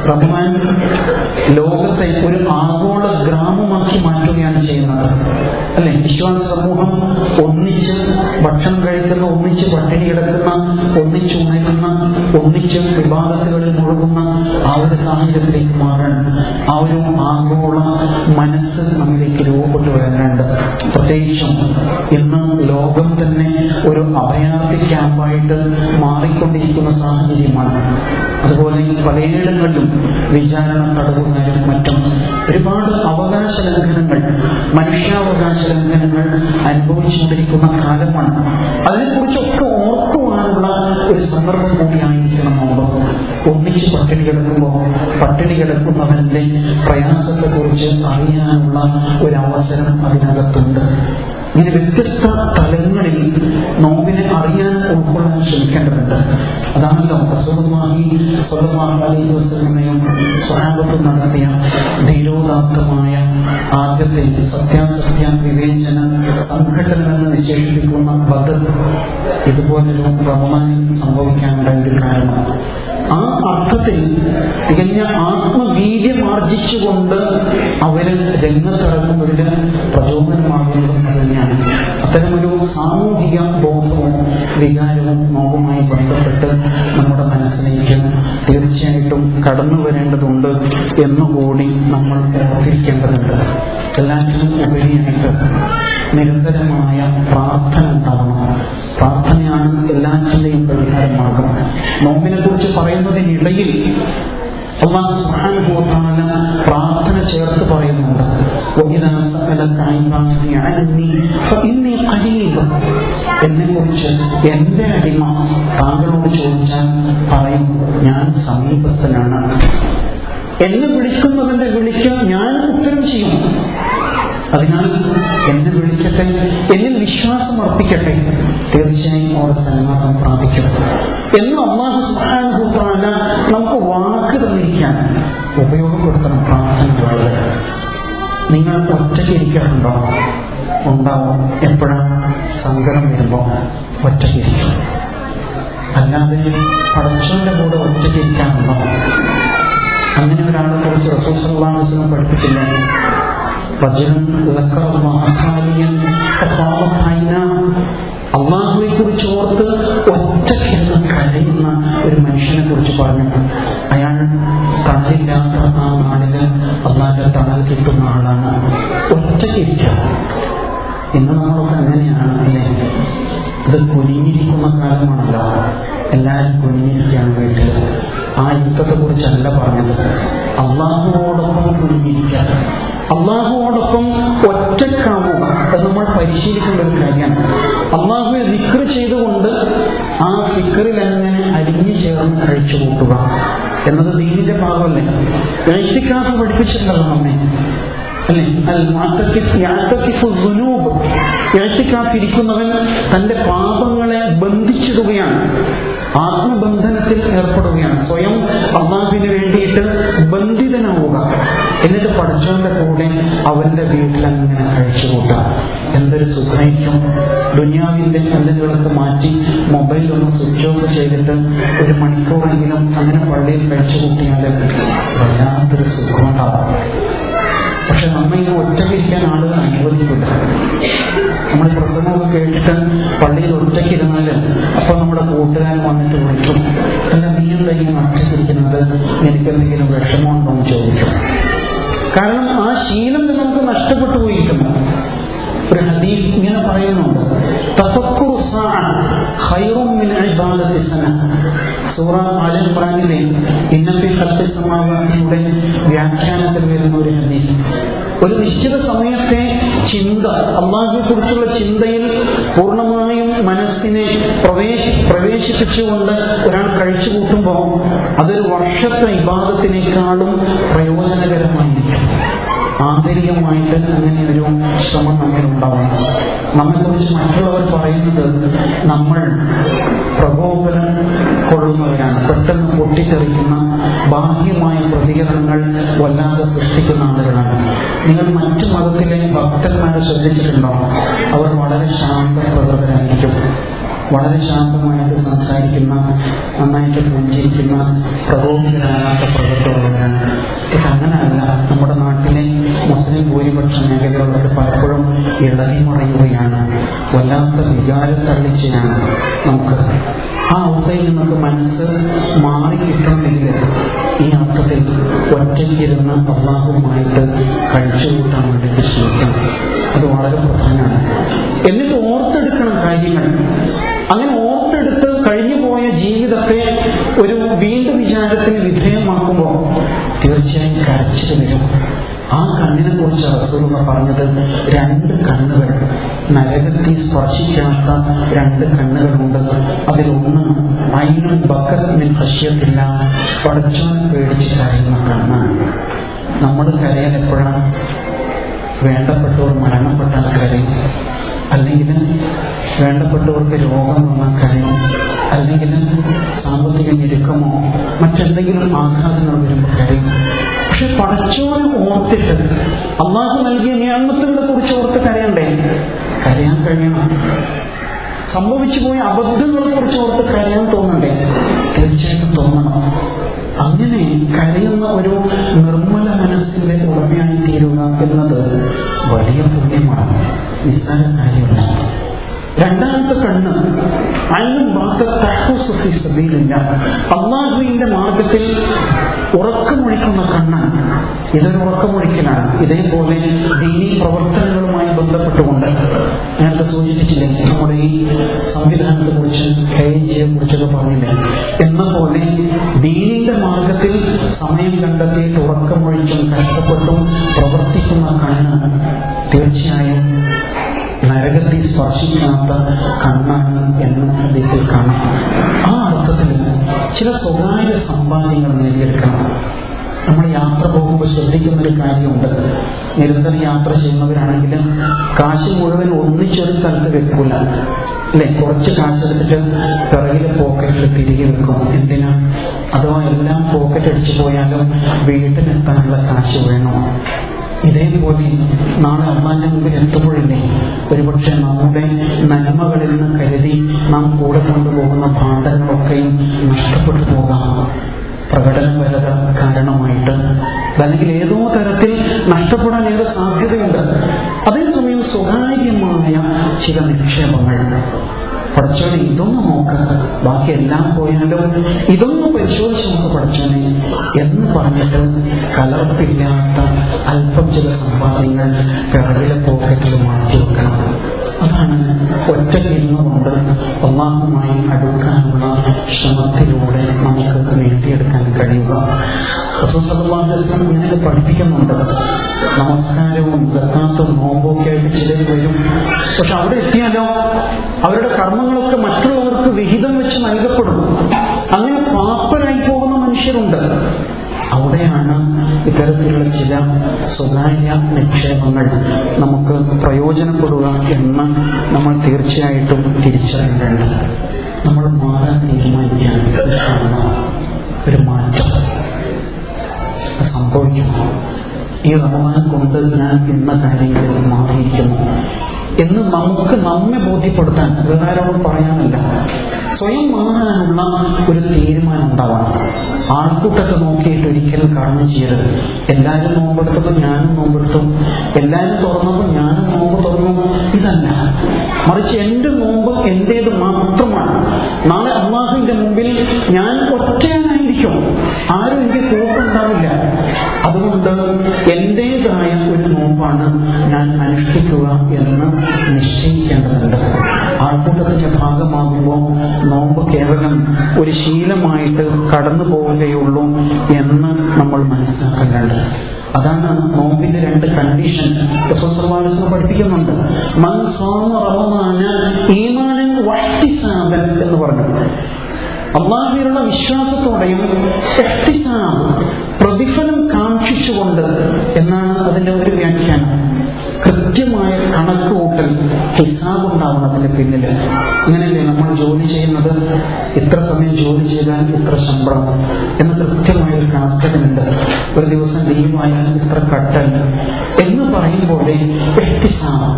റമദാൻ ലോകത്തെ ഒരു ആഗോള ഗ്രാമമാക്കി മാറ്റുകയാണ് ചെയ്യുന്നത്, അല്ലെ? വിശ്വാസ സമൂഹം ഒന്നിച്ച് ഭക്ഷണം കഴിക്കുന്ന, ഒന്നിച്ച് പട്ടിണി കിടക്കുന്ന, ഒന്നിച്ച് ഉണരുന്ന, ഒന്നിച്ച് വിവാദത്തുകളിൽ മുഴുകുന്ന ആ ഒരു സാഹചര്യത്തിലേക്ക് മാറാൻ ആ ഒരു ആഗോള മനസ്സ് നമ്മിലേക്ക് രൂപപ്പെട്ടു വരാനുണ്ട്. പ്രത്യേകിച്ചും ഇന്ന് ലോകം തന്നെ ഒരു അഭയാർത്ഥി ക്യാമ്പായിട്ട് മാറിക്കൊണ്ടിരിക്കുന്ന സാഹചര്യമാണ്. അതുപോലെ പലയിടങ്ങളിലും വിചാരണ തടവുകാരും മറ്റും ഒരുപാട് അവകാശ ലംഘനങ്ങൾ, മനുഷ്യാവകാശ ലംഘനങ്ങൾ അനുഭവിച്ചുകൊണ്ടിരിക്കുന്ന കാലമാണ്. അതിനെക്കുറിച്ചൊക്കെ ഓർക്കുവാനുള്ള ഒരു സന്ദർഭം കൂടിയായിരിക്കണം നോമ്പ്. ഒന്നിച്ച് പട്ടിണി കിടക്കുമ്പോൾ പട്ടിണി കിടക്കുന്നവന്റെ പ്രയാസത്തെ കുറിച്ച് അറിയാനുള്ള ഒരു അവസരം അതിനകത്തുണ്ട്. ഇങ്ങനെ വ്യത്യസ്ത തലങ്ങളിൽ നോമ്പിനെ അറിയാൻ, ഉൾക്കൊള്ളാൻ ശ്രമിക്കേണ്ടതുണ്ട്. അതാണല്ലോ റസൂലുള്ളാഹി സ്വല്ലല്ലാഹു അലൈഹി വസല്ലമയും സ്വഹാബത്തും നടത്തിയ ധീരോദാത്തമായ ആദ്യത്തെ സത്യാസത്യ വിവേചന സംഘടനകളെന്ന് വിശേഷിപ്പിക്കുന്ന ബദർ ഇതുപോലൊരു റമദാനിൽ സംഭവിക്കാനുണ്ടായ കാരണം ആ അർത്ഥത്തിൽ തികഞ്ഞ ആത്മവീര്യം ആർജിച്ചുകൊണ്ട് അവര് രംഗത്തിറങ്ങുന്നതിന് പ്രചോദനമാകുന്നതും തന്നെയാണ്. അത്തരമൊരു സാമൂഹിക ബോധവും വികാരവും നോവുമായി ബന്ധപ്പെട്ട് നമ്മുടെ മനസ്സിലേക്ക് തീർച്ചയായിട്ടും കടന്നു വരേണ്ടതുണ്ട് എന്നുകൂടി നമ്മൾ ഓർത്തിരിക്കേണ്ടതുണ്ട്. എല്ലാറ്റിനും ഉപരിയായിട്ട് നിരന്തരമായ പ്രാർത്ഥന ഉണ്ടാവണം. പ്രാർത്ഥനയാണ് എല്ലാറ്റിന്റെയും പരിഹാരമാകും. നോമ്പിനെ കുറിച്ച് പറയുന്നതിനിടയിൽ അല്ലാഹു സുബ്ഹാനഹു വ തആല പ്രാർത്ഥന ചേർത്ത് പറയുന്നുണ്ട്. എന്നെ കുറിച്ച് എന്റെ അടിമ താങ്കളോട് ചോദിച്ചാൽ പറയും, ഞാൻ സമീപസ്ഥനാണ്. എന്നെ വിളിക്കുന്നവന്റെ വിളിക്ക് ഞാൻ ഉത്തരം ചെയ്യും. അതിനാൽ എന്നെ വിളിക്കട്ടെ, എന്നിൽ വിശ്വാസം അർപ്പിക്കട്ടെ, തീർച്ചയായും അവിടെ സന്മാർഗം പ്രാപിക്കും എന്ന് അല്ലാഹു സുബ്ഹാനഹു വ തആല നമുക്ക് വാക്ക് തന്നിരിക്കാൻ ഉപയോഗപ്പെടുത്തണം പ്രാർത്ഥനകളെ. നിങ്ങൾ ഒറ്റയ്ക്ക് ഇരിക്കാറുണ്ടോ? ഉണ്ടാവും. എപ്പോഴാണ്? സങ്കടം വരുമ്പോൾ ഒറ്റയ്ക്ക് ഇരിക്കും. അല്ലാതെ പടച്ചവന്റെ കൂടെ ഒറ്റയ്ക്ക് ഇരിക്കാറുണ്ടോ? അങ്ങനെ ഒരാളെ കുറിച്ച് റസൂൽ സല്ലല്ലാഹു അലൈഹി വസല്ലം പഠിപ്പിച്ചില്ലേ? അള്ളാഹുവെ കുറിച്ച് ഓർത്ത് ഒറ്റയ്ക്കിരുന്ന് കരയുന്ന ഒരു മനുഷ്യനെ കുറിച്ച് പറഞ്ഞു. അയാൾ തണലില്ലാത്ത ആ നാളില് അള്ളാഹിന്റെ തണൽ കിട്ടുന്ന ആളാണ്. ഒറ്റയ്ക്കിരിക്കുക. ഇന്ന് നമ്മളൊക്കെ അങ്ങനെയാണ് അല്ലേ? ഇത് കുനിഞ്ഞിരിക്കുന്ന കാലമാണല്ലോ. എല്ലാവരും കുനിഞ്ഞിരിക്കുകയാണ് വീട്ടില്. ആ യുദ്ധത്തെ കുറിച്ചല്ല പറഞ്ഞത്. അള്ളാഹുവോടൊപ്പം കുനിഞ്ഞിരിക്കുക, അള്ളാഹുവോടൊപ്പം ഒറ്റക്കാവുക. അത് നമ്മൾ പരിശീലിക്കേണ്ട ഒരു കാര്യമാണ്. അള്ളാഹുവെ ദിക്ർ ചെയ്തുകൊണ്ട് ആ ദിക്റിൽ അങ്ങനെ അലിഞ്ഞു ചേർന്ന് കഴിച്ചു കൂട്ടുക എന്നത് ദീനിന്റെ ഭാഗമല്ലേ? ഇഅ്തികാഫ് പഠിപ്പിച്ചിട്ടുണ്ടല്ലോ നമ്മെ, അല്ലേ? ഇരിക്കുന്നവൻ തന്റെ പാപങ്ങളെ ബന്ധിച്ചിടുകയാണ്, ആത്മബന്ധനത്തിൽ ഏർപ്പെടുകയാണ്, സ്വയം അള്ളാഹുവിന് വേണ്ടിയിട്ട് ബന്ധിതനാവുക. എന്നിട്ട് പടച്ചവന്റെ കൂടെ അവന്റെ വീട്ടിലങ്ങനെ കഴിച്ചുകൂട്ടുക. എന്തൊരു സുഖമായിരിക്കും! ദുനിയാവിന്റെ കല്ലുകളൊക്കെ മാറ്റി മൊബൈലൊന്ന് സ്വിച്ച് ഓഫ് ചെയ്തിട്ട് ഒരു മണിക്കൂറെങ്കിലും അങ്ങനെ പള്ളിയിൽ കഴിച്ചുകൂട്ടിയാൽ വല്ലാത്തൊരു സുഖമുണ്ടാവും. പക്ഷെ നമ്മെ ഇത് ഒറ്റയ്ക്കിരിക്കാൻ ആളുകൾ അനുവദിക്കില്ല. നമ്മൾ പ്രസംഗമൊക്കെ കേട്ടിട്ട് പള്ളിയിൽ ഒറ്റയ്ക്കിരുന്നാൽ അപ്പൊ നമ്മുടെ കൂട്ടുകാരൻ വന്നിട്ട് വിളിക്കും, അല്ല നീ എന്തെങ്കിലും ഒറ്റയ്ക്കിരിക്കുന്നത്, എനിക്കെന്തെങ്കിലും വിഷമമുണ്ടോ എന്ന് ചോദിക്കും. കാരണം ആ ശീലം നമുക്ക് നഷ്ടപ്പെട്ടു പോയിരിക്കുന്നു. ഒരു ഹദീസ് ഇങ്ങനെ പറയുന്നുണ്ട്, തഫക്കുറു സാഅ ഖൈറും മിൻ ഇബാദത്തി സന. സൂറ ആല ഇംറാനിലെ ഇന്ന ഫീ ഖൽഖി സമാവാതിയുടെ വ്യാഖ്യാനത്തിൽ വരുന്ന ഒരു ഹദീസ്. ഒരു നിശ്ചിത സമയത്തെ ചിന്ത, അള്ളാഹുവെ കുറിച്ചുള്ള ചിന്തയിൽ പൂർണ്ണമായും മനസ്സിനെ പ്രവേശിപ്പിച്ചുകൊണ്ട് ഒരാൾ കഴിച്ചു കൂട്ടുമ്പോൾ അതൊരു വർഷത്തെ ഇബാദത്തിനേക്കാളും പ്രയോജനകരമായിരിക്കും. ആന്തരികമായിട്ട് അങ്ങനെ ഒരു ശ്രമം നമ്മിൽ ഉണ്ടാവണം. നമ്മെക്കുറിച്ച് മറ്റുള്ളവർ പറയുന്നത് നമ്മൾ പ്രകോപനം കൊള്ളുന്നവരാണ്, പെട്ടെന്ന് പൊട്ടിത്തെറിക്കുന്ന ബാഹ്യമായ പ്രതികരണങ്ങൾ വല്ലാതെ സൃഷ്ടിക്കുന്ന ആളുകളാണ്. നിങ്ങൾ മറ്റു മതത്തിലെ ഭക്തന്മാരെ ശ്രദ്ധിച്ചിട്ടുണ്ടോ? അവർ വളരെ ശാന്തപ്രകൃതരായിരിക്കും, വളരെ ശാന്തമായിട്ട് സംസാരിക്കുന്ന, നന്നായിട്ട് പുഞ്ചിരിക്കുന്ന, പ്രകോപിതരാകാത്ത പ്രകൃതമുള്ളവരാണ്. പക്ഷെ അങ്ങനെയല്ല. നമ്മുടെ നാട്ടിലെ മുസ്ലിം ഭൂരിപക്ഷ മേഖലകളൊക്കെ പലപ്പോഴും ഇളകി മറിയുകയാണ്. വല്ലാത്ത വികാരത്തള്ളിച്ചയാണ് നമുക്ക്. ആ അവസ്ഥയിൽ നമുക്ക് മനസ്സ് മാറിക്കിട്ടണമെങ്കിൽ ഈ അർത്ഥത്തിൽ ഒറ്റയ്ക്കിരുന്ന് അള്ളാഹുവുമായിട്ട് കഴിച്ചുകൂട്ടാൻ വേണ്ടിയിട്ട് ശ്രമിക്കണം. അത് വളരെ പ്രധാനമാണ്. എന്നിട്ട് ഓർത്തെടുക്കണം കാര്യങ്ങൾ. അങ്ങനെ ഓർത്തെടുത്ത് കഴിഞ്ഞുപോയ ജീവിതത്തെ ഒരു വീണ്ടും വിചാരത്തിന് വിധേയമാക്കുമ്പോൾ തീർച്ചയായും കരച്ചിൽ വരും. ആ കണ്ണിനെ കുറിച്ച് റസൂലുള്ളാഹി പറഞ്ഞത്, 2 കണ്ണുകൾ, നരകത്തിൽ സ്പർശിക്കാത്ത 2 കണ്ണുകളുണ്ട്. അതിലൊന്ന് ഐനുൻ ബക്കത് മിൻ ഖശ്യത്തില്ലാ, പടച്ചവനെ പേടിച്ച് കരയുന്ന കണ്ണാണ്. നമ്മൾ കരയാൻ എപ്പോഴാണ്? വേണ്ടപ്പെട്ടവർ മരണപ്പെട്ടാൽ കരയും, അല്ലെങ്കിൽ വേണ്ടപ്പെട്ടവർക്ക് രോഗം വന്നാൽ കരയും, അല്ലെങ്കിൽ സാമ്പത്തിക ഞെരുക്കമോ മറ്റെന്തെങ്കിലും ആഘാതങ്ങൾ വരുമ്പോൾ കരയും. പക്ഷെ പടച്ചോനെ ഓർത്തിട്ട് അള്ളാഹു നൽകിയ നിഅമത്തുകളെ കുറിച്ച് ഓർത്ത് കരയണ്ടേ? കരയാൻ കഴിയണം. സംഭവിച്ചു പോയ അബദ്ധങ്ങളെ കുറിച്ച് ഓർത്ത് കരയാൻ തോന്നണ്ടേ? തീർച്ചയായിട്ടും തോന്നണം. അങ്ങനെ കരയുന്ന ഒരു നിർമ്മല മനസ്സിന്റെ ഉടമയായി തീരുക എന്നത് വലിയ പുണ്യമാണ്, നിസ്സാര കാര്യമല്ല. രണ്ടാമത്തെ കണ്ണ് അല്ലാഹുവിന്റെ മാർഗത്തിൽ ഉറക്കമൊഴിക്കുന്ന കണ്ണ്. ഇതൊരു ഉറക്കമൊഴിക്കലാണ്. ഇതേപോലെ ദീനീ പ്രവർത്തനങ്ങളുമായി ബന്ധപ്പെട്ടുകൊണ്ട് നേരത്തെ സൂചിപ്പിച്ചില്ലേ, നമ്മുടെ ഈ സംവിധാനത്തെ കുറിച്ച് KG കുറിച്ചൊക്കെ പറഞ്ഞില്ലേ, എന്ന പോലെ ദീനിന്റെ മാർഗത്തിൽ സമയം കണ്ടെത്തിയിട്ട് ഉറക്കമൊഴിച്ചും കഷ്ടപ്പെട്ടും പ്രവർത്തിക്കുന്ന കണ്ണ് തീർച്ചയായും നരകത്തെ സ്പർശിക്കാത്ത കണ്ണാണ് എന്ന് ഹദീസിൽ കാണാം. ആ അർത്ഥത്തിൽ ചില സ്വകാര്യ സമ്പാദ്യങ്ങൾ നേടിയെടുക്കണം. നമ്മൾ യാത്ര പോകുമ്പോൾ ശ്രദ്ധിക്കുന്നൊരു കാര്യമുണ്ട്. നിരന്തരം യാത്ര ചെയ്യുന്നവരാണെങ്കിലും കാശ് മുഴുവൻ ഒന്നിച്ചൊരു സ്ഥലത്ത് വെക്കൂല, അല്ലെ? കുറച്ച് കാശെടുത്തിട്ട് പിറകിലെ പോക്കറ്റിൽ തിരികെ വെക്കും. എന്തിനാ? അഥവാ എല്ലാം പോക്കറ്റ് അടിച്ചു പോയാലും വീട്ടിലെത്താനുള്ള കാശ് വേണം. ഇതേപോലെ നാളെ അള്ളാന്റെ മുമ്പിൽ എത്തുമ്പോഴില്ലേ, ഒരുപക്ഷെ നമ്മുടെ നന്മകളിൽ നിന്ന് കരുതി നാം കൂടെ കൊണ്ടുപോകുന്ന ഭാണ്ഡങ്ങളൊക്കെയും നഷ്ടപ്പെട്ടു പോകാം. പ്രകടനപരത കാരണമായിട്ട് അല്ലെങ്കിൽ ഏതോ തരത്തിൽ നഷ്ടപ്പെടാൻ ഏറെ സാധ്യതയുണ്ട്. അതേസമയം സ്വകാര്യമായ ചില നിക്ഷേപങ്ങൾ, പഠിച്ചോനെ ഇതൊന്ന് നോക്ക്, ബാക്കി എല്ലാം പോയാലും ഇതൊന്ന് പരിശോധിച്ച് നോക്ക് പഠിച്ചോനെ എന്ന് പറഞ്ഞിട്ട് കലർപ്പില്ലാത്ത അല്പം ചില സമ്പാദ്യങ്ങൾ പിറകിലെ പോക്കറ്റിൽ മാറ്റി വെക്കണം. അതാണ് ഒറ്റയ്ക്കിരുന്നുകൊണ്ട് അല്ലാഹുവുമായി അടുക്കാനുള്ള ശ്രമത്തിലൂടെ നമുക്ക് നേടിയെടുക്കാൻ കഴിയുക. റസൂൽ സല്ലല്ലാഹു അലൈഹി വസല്ലം ഇങ്ങനെ പഠിപ്പിക്കുന്നുണ്ട്. നമസ്കാരവും സക്കാത്തും നോമ്പൊക്കെ ആയിട്ട് ചിലർ വരും. പക്ഷെ അവിടെ എത്തിയാലോ അവരുടെ കർമ്മങ്ങളൊക്കെ മറ്റുള്ളവർക്ക് വിഹിതം വെച്ച് നൽകപ്പെടും. അങ്ങനെ പാപ്പരായി പോകുന്ന മനുഷ്യരുണ്ട്. അവിടെയാണ് ഇത്തരത്തിലുള്ള ചില സ്വകാര്യ നിക്ഷേപങ്ങൾ നമുക്ക് പ്രയോജനപ്പെടുക എന്ന് നമ്മൾ തീർച്ചയായിട്ടും തിരിച്ചറിയേണ്ടത്. നമ്മൾ മാറാൻ തീരുമാനിക്കാൻ ഒരു മാറ്റം സംഭവിക്കുന്നു. ഈ റമദാൻ കൊണ്ട് ഞാൻ ഇന്ന കാര്യങ്ങളിൽ മാറിയിരിക്കുന്നു എന്ന് നമുക്ക് നമ്മെ ബോധ്യപ്പെടുത്താൻ വേറൊരാളോട് പറയാനല്ല, സ്വയം മാറാനുള്ള ഒരു തീരുമാനം ഉണ്ടാവണം. ആൾക്കൂട്ടത്തെ നോക്കിയിട്ട് ഒരിക്കലും കർമ്മം ചെയ്യരുത്. എല്ലാവരും നോമ്പെടുത്തപ്പോൾ ഞാനും നോമ്പെടുത്തും, എല്ലാവരും തുറന്നപ്പോൾ ഞാനും നോമ്പ് തുറന്നു, ഇതല്ല. മറിച്ച് എന്റെ നോമ്പ് എന്റേത് മാത്രമാണ്. നാളെ അല്ലാഹുവിന്റെ മുമ്പിൽ ഞാൻ ഒറ്റയാനായിരിക്കും, ആരും എനിക്ക് കൂട്ടുണ്ടാവില്ല. അതുകൊണ്ട് എന്റേതായ ഒരു നോമ്പാണ് ഞാൻ അനുഷ്ഠിക്കുക എന്ന് നിശ്ചയിക്കേണ്ടതുണ്ട്. ആൾക്കൂട്ടത്തിന്റെ ഭാഗമാകുമ്പോൾ നോമ്പ് കേവലം ഒരു ശീലമായിട്ട് കടന്നു പോവുകയുള്ളൂ എന്ന് നമ്മൾ മനസ്സിലാക്കേണ്ടത്. അതാണ് നോമ്പിന്റെ രണ്ട് കണ്ടീഷൻ റസൂൽ സല്ലല്ലാഹു അലൈഹി വസല്ലം പഠിപ്പിക്കുന്നുണ്ട്. മൻ സാമ റമദാന ഈമാനൻ വഹ്തിസാബൻ എന്ന് പറഞ്ഞു. അല്ലാഹുവിലുള്ള വിശ്വാസത്തോടെയും ഇഹ്തിസാബ് പ്രതിഫലം കാക്ഷിച്ചുകൊണ്ട് എന്നാണ് അതിന്റെ ഒരു വ്യാഖ്യാനം. കൃത്യമായ കണക്ക് കൂട്ടൽ, ഹിസാബ് ഉണ്ടാവണം അതിന്റെ പിന്നിൽ. അങ്ങനെയല്ലേ നമ്മൾ ജോലി ചെയ്യുന്നത്? ഇത്ര സമയം ജോലി ചെയ്താൽ ഇത്ര ശമ്പളം എന്ന് കൃത്യമായൊരു കണക്കതിനുണ്ട്. ഒരു ദിവസം ലീവായാൽ ഇത്ര കട്ടായി എന്ന് പറയും പോലെ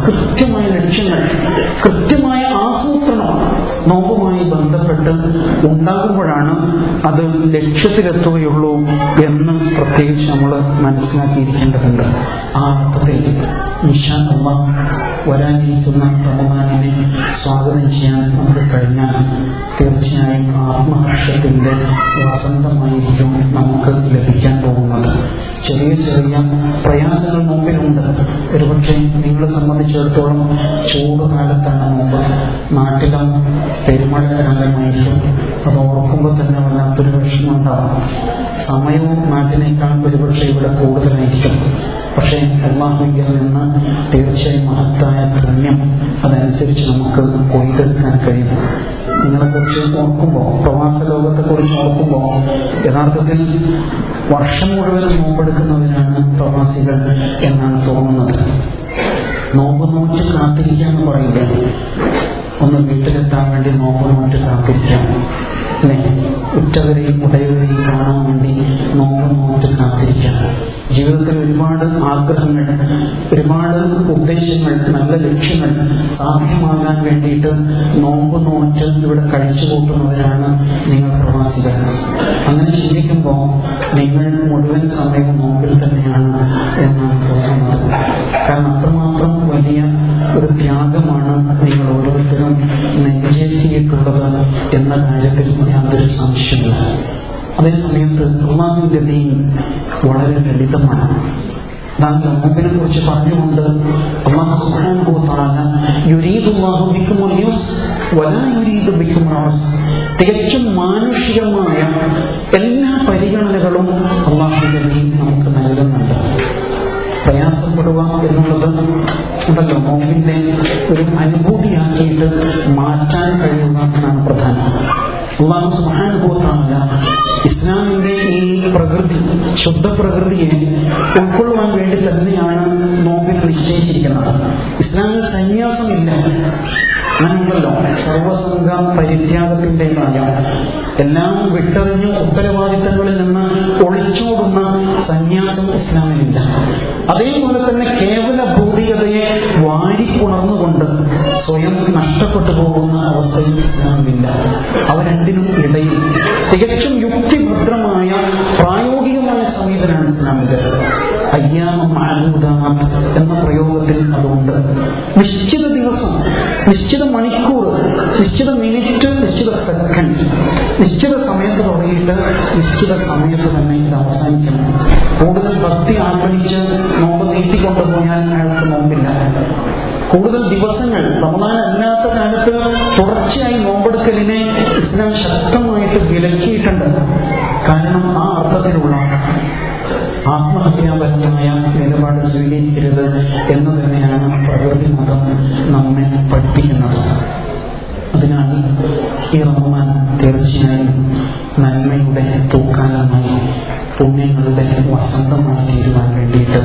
കൃത്യമായ ലക്ഷ്യങ്ങൾ, കൃത്യമായ ആസൂത്രണം നോമ്പുമായി ബന്ധപ്പെട്ട് ഉണ്ടാകുമ്പോഴാണ് അത് ലക്ഷ്യത്തിലെത്തുകയുള്ളൂ എന്ന് പ്രത്യേകിച്ച് നമ്മൾ മനസ്സിലാക്കിയിരിക്കേണ്ടതുണ്ട്. ആ അർത്ഥത്തിൽ ഇൻഷാ അല്ലാഹ് വരാനിരിക്കുന്ന റമദാനിനെ സ്വാഗതം ചെയ്യാൻ നമുക്ക് കഴിഞ്ഞാൽ തീർച്ചയായും ആത്മഹർഷത്തിന്റെ വസന്തമായിരിക്കും നമുക്ക് ലഭിക്കാൻ പോകുന്നത്. ചെറിയ ചെറിയ പ്രയാസങ്ങൾ മുമ്പിലുണ്ട്. ഒരുപക്ഷെ നിങ്ങളെ സംബന്ധിച്ചിടത്തോളം ചൂട് കാലത്താണ് നോമ്പ്, നാട്ടിലും പെരുമഴ കാലമായിരിക്കും. അത് ഓർക്കുമ്പോൾ തന്നെ വല്ലാത്തൊരു വിഷമം ഉണ്ടാകും. സമയവും നാട്ടിനേക്കാൾ ഒരുപക്ഷെ ഇവിടെ കൂടുതലായിരിക്കും. പക്ഷേ അല്ലാഹുവിൽ നിന്ന് തീർച്ചയായും മഹത്തായ പുണ്യം അതനുസരിച്ച് നമുക്ക് കൊയ്തെടുക്കാൻ കഴിയും. നിങ്ങളെക്കുറിച്ച് ഓർക്കുമ്പോൾ, പ്രവാസ ലോകത്തെക്കുറിച്ച് ഓർക്കുമ്പോൾ യഥാർത്ഥത്തിൽ വർഷം മുഴുവൻ നോമ്പെടുക്കുന്നവരാണ് പ്രവാസികൾ എന്നാണ് തോന്നുന്നത്. നോമ്പ് നോറ്റ് കാത്തിരിക്കാന്ന് പറയില്ലേ, ഒന്ന് വീട്ടിലെത്താൻ വേണ്ടി നോമ്പ് നോറ്റ് കാത്തിരിക്കാം, അല്ലേ? ഉറ്റവരെയും ഉടയവരെയും കാണാൻ വേണ്ടി നോമ്പ് നോറ്റ് കാത്തിരിക്കാം. ജീവിതത്തിൽ ഒരുപാട് ആഗ്രഹങ്ങൾ, ഒരുപാട് ഉദ്ദേശങ്ങൾ, നല്ല ലക്ഷ്യങ്ങൾ സാധ്യമാകാൻ വേണ്ടിയിട്ട് നോമ്പ് നോറ്റ് ഇവിടെ കഴിച്ചു കൂട്ടുന്നവരാണ് നിങ്ങൾ പ്രവാസികൾ. അങ്ങനെ ചിന്തിക്കുമ്പോൾ നിങ്ങൾ മുഴുവൻ സമയവും നോമ്പിൽ തന്നെയാണ് എന്നാണ് തോന്നുന്നത്. കാരണം അത്രമാത്രം വലിയ ഒരു ത്യാഗമാണ് നിങ്ങൾ ഓരോരുത്തരും നെഞ്ചേറ്റിയിട്ടുള്ളത് എന്ന കാര്യത്തിൽ യാതൊരു സംശയമില്ല. അതേസമയത്ത് അല്ലാഹുവിന്റെ ദീൻ വളരെ ലളിതമാണ്. നോമ്പിനെ കുറിച്ച് പറഞ്ഞുകൊണ്ട് അല്ലാഹു സുബ്ഹാനഹു വ തആല യുരീദുല്ലാഹു ബിക്കുമുൽ യുസ്ര വലാ യുരീദു ബിക്കുമുൽ ഉസ്ര, തികച്ചും മാനുഷികമായ എല്ലാ പരിഗണനകളും അല്ലാഹുവിന്റെ ദീൻ നമുക്ക് നൽകുന്നുണ്ട്. പ്രയാസപ്പെടുക എന്നുള്ളത് ഉണ്ടല്ലോ, നോമ്പിന്റെ ഒരു അനുഭൂതിയാക്കിയിട്ട് മാറ്റാൻ കഴിയുക എന്നാണ് പ്രധാനം. അല്ലാഹു സുബ്ഹാനഹു വ തആല ഇസ്ലാമിന്റെ ഈ പ്രകൃതി, ശുദ്ധ പ്രകൃതിയെ ഉൾക്കൊള്ളുവാൻ വേണ്ടി തന്നെയാണ് നോമ്പിനെ നിശ്ചയിച്ചിരിക്കുന്നത്. ഇസ്ലാമിൽ സന്യാസമില്ല. അങ്ങനെയുണ്ടല്ലോ, സർവസംഘ പരിത്യാഗത്തിൻ്റെതായ എല്ലാം വിട്ടെറിഞ്ഞ് ഉത്തരവാദിത്തങ്ങളിൽ നിന്ന് ഒളിച്ചോടുന്ന സന്യാസം ഇസ്ലാമിലില്ല. അതേപോലെ തന്നെ കേവല ഭൗതികതയെ വാരിപ്പുണർന്നുകൊണ്ട് സ്വയം നഷ്ടപ്പെട്ടു പോകുന്ന അവസ്ഥയും ഇസ്ലാമിലില്ല. അവ രണ്ടിനും ഇടയിൽ തികച്ചും യുക്തിഭദ്രമായ പ്രായോഗികമായ സമീപനമാണ് ഇസ്ലാമിന്റെ. അയ്യാമം മഅദൂദാത്ത് എന്ന പ്രയോഗത്തിൽ അതുകൊണ്ട് നിശ്ചിത ദിവസം, നിശ്ചിത മണിക്കൂർ, നിശ്ചിത മിനിറ്റ്, നിശ്ചിത സെക്കൻഡ്, നിശ്ചിത സമയത്ത് തുടങ്ങിയിട്ട് നിശ്ചിത സമയത്ത് തന്നെ ഇത് അവസാനിക്കണം. കൂടുതൽ ഭക്തി ആഗ്രഹിച്ച് നോമ്പ് നീട്ടിക്കൊണ്ടുപോയാൽ അയാൾക്ക് നോമ്പില്ല. കൂടുതൽ ദിവസങ്ങൾ, റമദാൻ അല്ലാത്ത കാലത്ത് തുടർച്ചയായി നോമ്പെടുക്കലിനെ ഇസ്ലാം ശക്തമായിട്ട് വിലക്കിയിട്ടുണ്ട്. കാരണം ആ അർത്ഥത്തിലുള്ള ആത്മഹത്യാപരമായ നിലപാട് സ്വീകരിക്കരുത് എന്ന് തന്നെയാണ് പ്രകൃതി മതം നമ്മെ പഠിപ്പിക്കുന്നത്. അതിനാൽ ഈ റമദാൻ തീർച്ചയായും നന്മയുടെ പൂക്കാലമായി, പുണ്യങ്ങളുടെ വസന്തമായി തീരുവാൻ വേണ്ടിയിട്ട്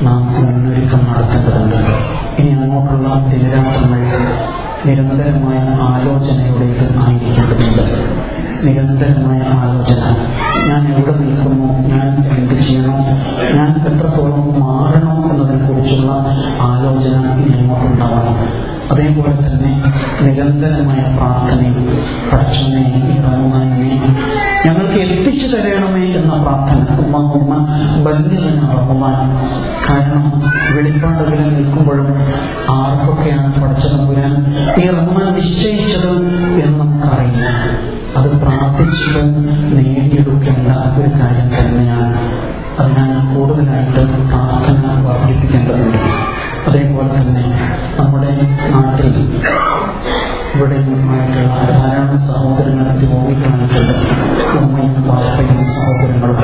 നാം മുന്നൊരുക്കം നടത്തേണ്ടതുണ്ട്. ഇനി അങ്ങോട്ടുള്ള ദിനരാത്രങ്ങൾ നിരന്തരമായ ആലോചനയുടേത് ആയിരിക്കേണ്ടതുണ്ട്. നിരന്തരമായ ആലോചന. ഞാൻ എവിടെ നിൽക്കുന്നു, ഞാൻ എന്ത് ചെയ്യണം, ഞാൻ എത്രത്തോളം മാറണം എന്നതിനെ കുറിച്ചുള്ള ആലോചന ഇനി അങ്ങോട്ടുണ്ടാവണം. അതേപോലെ തന്നെ നിരന്തരമായ പ്രാർത്ഥനയും, പടച്ചവനെ ഈ റമദാനിനെ ഞങ്ങൾക്ക് എത്തിച്ചു തരണമേ എന്ന പ്രാർത്ഥന. അല്ലാഹുമ്മ ബല്ലിഗ്നാ റമദാൻ. കാരണം വെളിപ്പാടുകളിൽ നിൽക്കുമ്പോഴും ആർക്കൊക്കെയാണ് പടച്ചതമ്പുരാൻ ഈ റമദാൻ നിശ്ചയിച്ചത് എന്ന് നമുക്കറിയില്ല. അത് പ്രാർത്ഥിച്ചിട്ട് നേടിയെടുക്കേണ്ട ഒരു കാര്യം തന്നെയാണ്. അതിനാൽ കൂടുതലായിട്ട് പ്രാർത്ഥന വർദ്ധിപ്പിക്കേണ്ടതുണ്ട്. അതേപോലെ തന്നെ നമ്മുടെ നാട്ടിൽ ഇവിടെയുമായിട്ടുള്ള ധാരാളം സഹോദരങ്ങൾ രോഗികളായിട്ടുണ്ട്. ഉമ്മയും പാപ്പയും സഹോദരങ്ങളും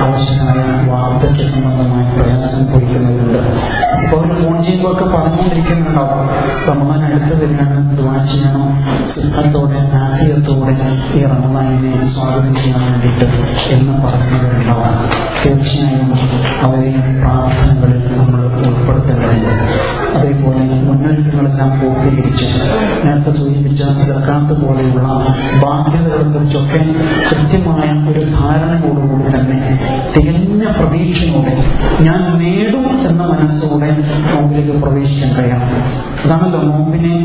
ആവശ്യമായ വാർദ്ധക്യ സംബന്ധമായ പ്രയാസം പൊഴിക്കുന്നവരുണ്ട്. ഇപ്പോൾ അവർ ഫോൺ ചെയ്യുമ്പോഴൊക്കെ പറഞ്ഞുകൊണ്ടിരിക്കുന്നുണ്ടാവും, റമദാൻ അടുത്ത് വരികയാണ്, ദുആ ചെയ്യണം, സിഹത്തോടെ ആഫിയത്തോടെ ഈ റമദാനിനെ സ്വാഗതം ചെയ്യാൻ വേണ്ടിയിട്ട് എന്ന് പറയുന്നവരുണ്ടാവും. തീർച്ചയായും അവരെ പ്രാർത്ഥനകളിൽ നമ്മൾ ഉൾപ്പെടുത്തേണ്ടതുണ്ട്. അതേപോലെ മുന്നൊരുക്കങ്ങളെല്ലാം പൂർത്തീകരിച്ച് നേരത്തെ സൂചിപ്പിച്ച സക്കാത്ത് പോലെയുള്ള ബാധ്യതകളെ കുറിച്ചൊക്കെ കൃത്യമായ ഒരു ധാരണയോടുകൂടി തന്നെ തികഞ്ഞ പ്രതീക്ഷയോടെ ഞാൻ നേടും എന്ന മനസ്സോടെ നോമ്പിലേക്ക് പ്രവേശിക്കാൻ കഴിയണം. അതാണല്ലോ നോമ്പിനെ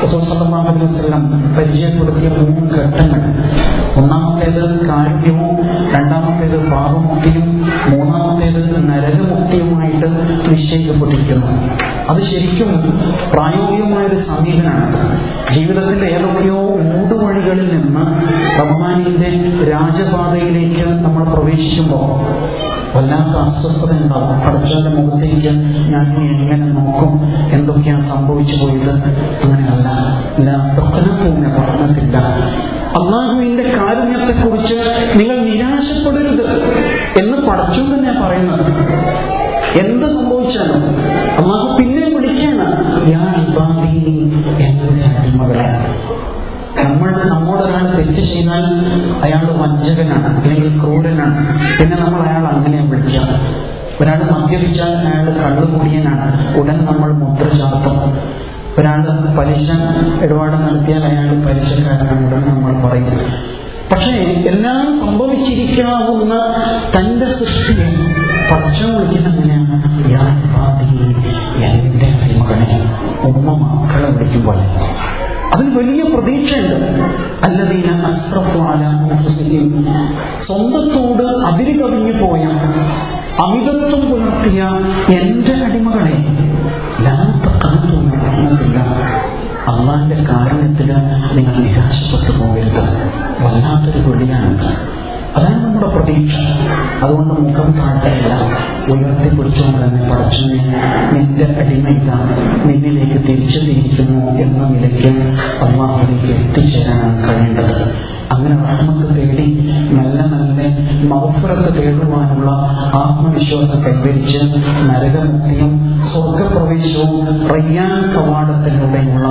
റസൂൽ സല്ലല്ലാഹു അലൈഹി വസല്ലം പരിചയപ്പെടുത്തിയ 3 ഘട്ടങ്ങൾ. ഒന്നാമത്തേത് കാരുണ്യവും, രണ്ടാമത്തേത് പാപമുക്തിയും, മൂന്നാമത്തേത് നരകമുക്തിയുമായിട്ട് നിശ്ചയിക്കപ്പെട്ടിരിക്കുന്നു. അത് ശരിക്കും പ്രായോഗികമായൊരു സമീപനമാണ്. ജീവിതത്തിന്റെ ഏതൊക്കെയോ മൂടുവഴികളിൽ നിന്ന് റമദാനിന്റെ രാജപാതയിലേക്ക് നമ്മൾ പ്രവേശിക്കുമ്പോൾ വല്ലാത്ത അസ്വസ്ഥത ഉണ്ടാവും. പടച്ചവന്റെ മുഖത്തേക്ക് ഞാൻ എങ്ങനെ നോക്കും, എന്തൊക്കെയാണ് സംഭവിച്ചു പോയത്? അങ്ങനെയല്ല. പഠനത്തില്ല. അല്ലാഹുവിന്റെ കാരുണ്യത്തെ കുറിച്ച് നിങ്ങൾ നിരാശപ്പെടരുത് എന്ന് പടച്ചവൻ തന്നെ പറയുന്നത്. എന്ത് സംഭവിച്ചാലും അല്ലാഹു പിന്നെ വിളിക്കാണ്, യാ ഇബാദി, എന്റെ അടിമകളെ. നമ്മോടൊരാൾ തെറ്റ് ചെയ്താൽ അയാൾ വഞ്ചകനാണ് അല്ലെങ്കിൽ ക്രൂരനാണ്, പിന്നെ നമ്മൾ അയാൾ അങ്ങനെ വിളിക്കാം. ഒരാൾ മദ്യപിച്ചാൽ അയാൾ കള്ളുകൂടിയനാണ്, ഉടൻ നമ്മൾ മുദ്ര ചാർത്തും. ഒരാൾ പലിശ ഇടപാട് നടത്തിയാൽ അയാൾ പലിശക്കാരനാണ്, ഉടൻ നമ്മൾ പറയും. പക്ഷെ എല്ലാം സംഭവിച്ചിരിക്കാവുന്ന തന്റെ സൃഷ്ടിയെ പടച്ചോൻ വിളിക്കുന്നതിനാണ് എന്റെ അടിമകളെ. ഉമ്മ മക്കളെ വിളിക്കുമ്പോൾ അതിന് വലിയ പ്രതീക്ഷയുണ്ട്. അല്ലദീന അസ്റഫു അലാ അൻഫുസിഹിം, സ്വന്തത്തോട് അതിര് കവിഞ്ഞു പോയ, അമിതത്വം പുലർത്തിയ എന്റെ അടിമകളെ, ലാ തഖ്നതു മിൻ റഹ്മത്തില്ലാഹ്, അള്ളാന്റെ കാരുണ്യത്തിന് നിങ്ങൾ നിരാശപ്പെട്ടു പോകരുത്. വല്ലാത്തൊരു വിളിയാണ്. അതാണ് നമ്മുടെ പ്രതീക്ഷ. അതുകൊണ്ട് മുഖം താഴ്ത്തല്ല, ഉയർത്തിപ്പിടിച്ചുകൊണ്ട് തന്നെ പടച്ചവനെ നിന്റെ അടിമയ്ക്കാണ്, നിന്നിലേക്ക് തിരിച്ചു തിരിക്കുന്നു എന്ന നിലയ്ക്ക് അള്ളാഹുവിലേക്ക് എത്തിച്ചേരാനാണ് കഴിയേണ്ടത്. അങ്ങനെ റഹ്മത്ത് തേടി നല്ല നല്ല മഗ്ഫിറത്ത് തേടുവാനുള്ള ആത്മവിശ്വാസം കൈവരിച്ച് നരകമുക്തിയും സ്വർഗപ്രവേശവും റയ്യാൻ കവാടത്തിലൂടെയുള്ള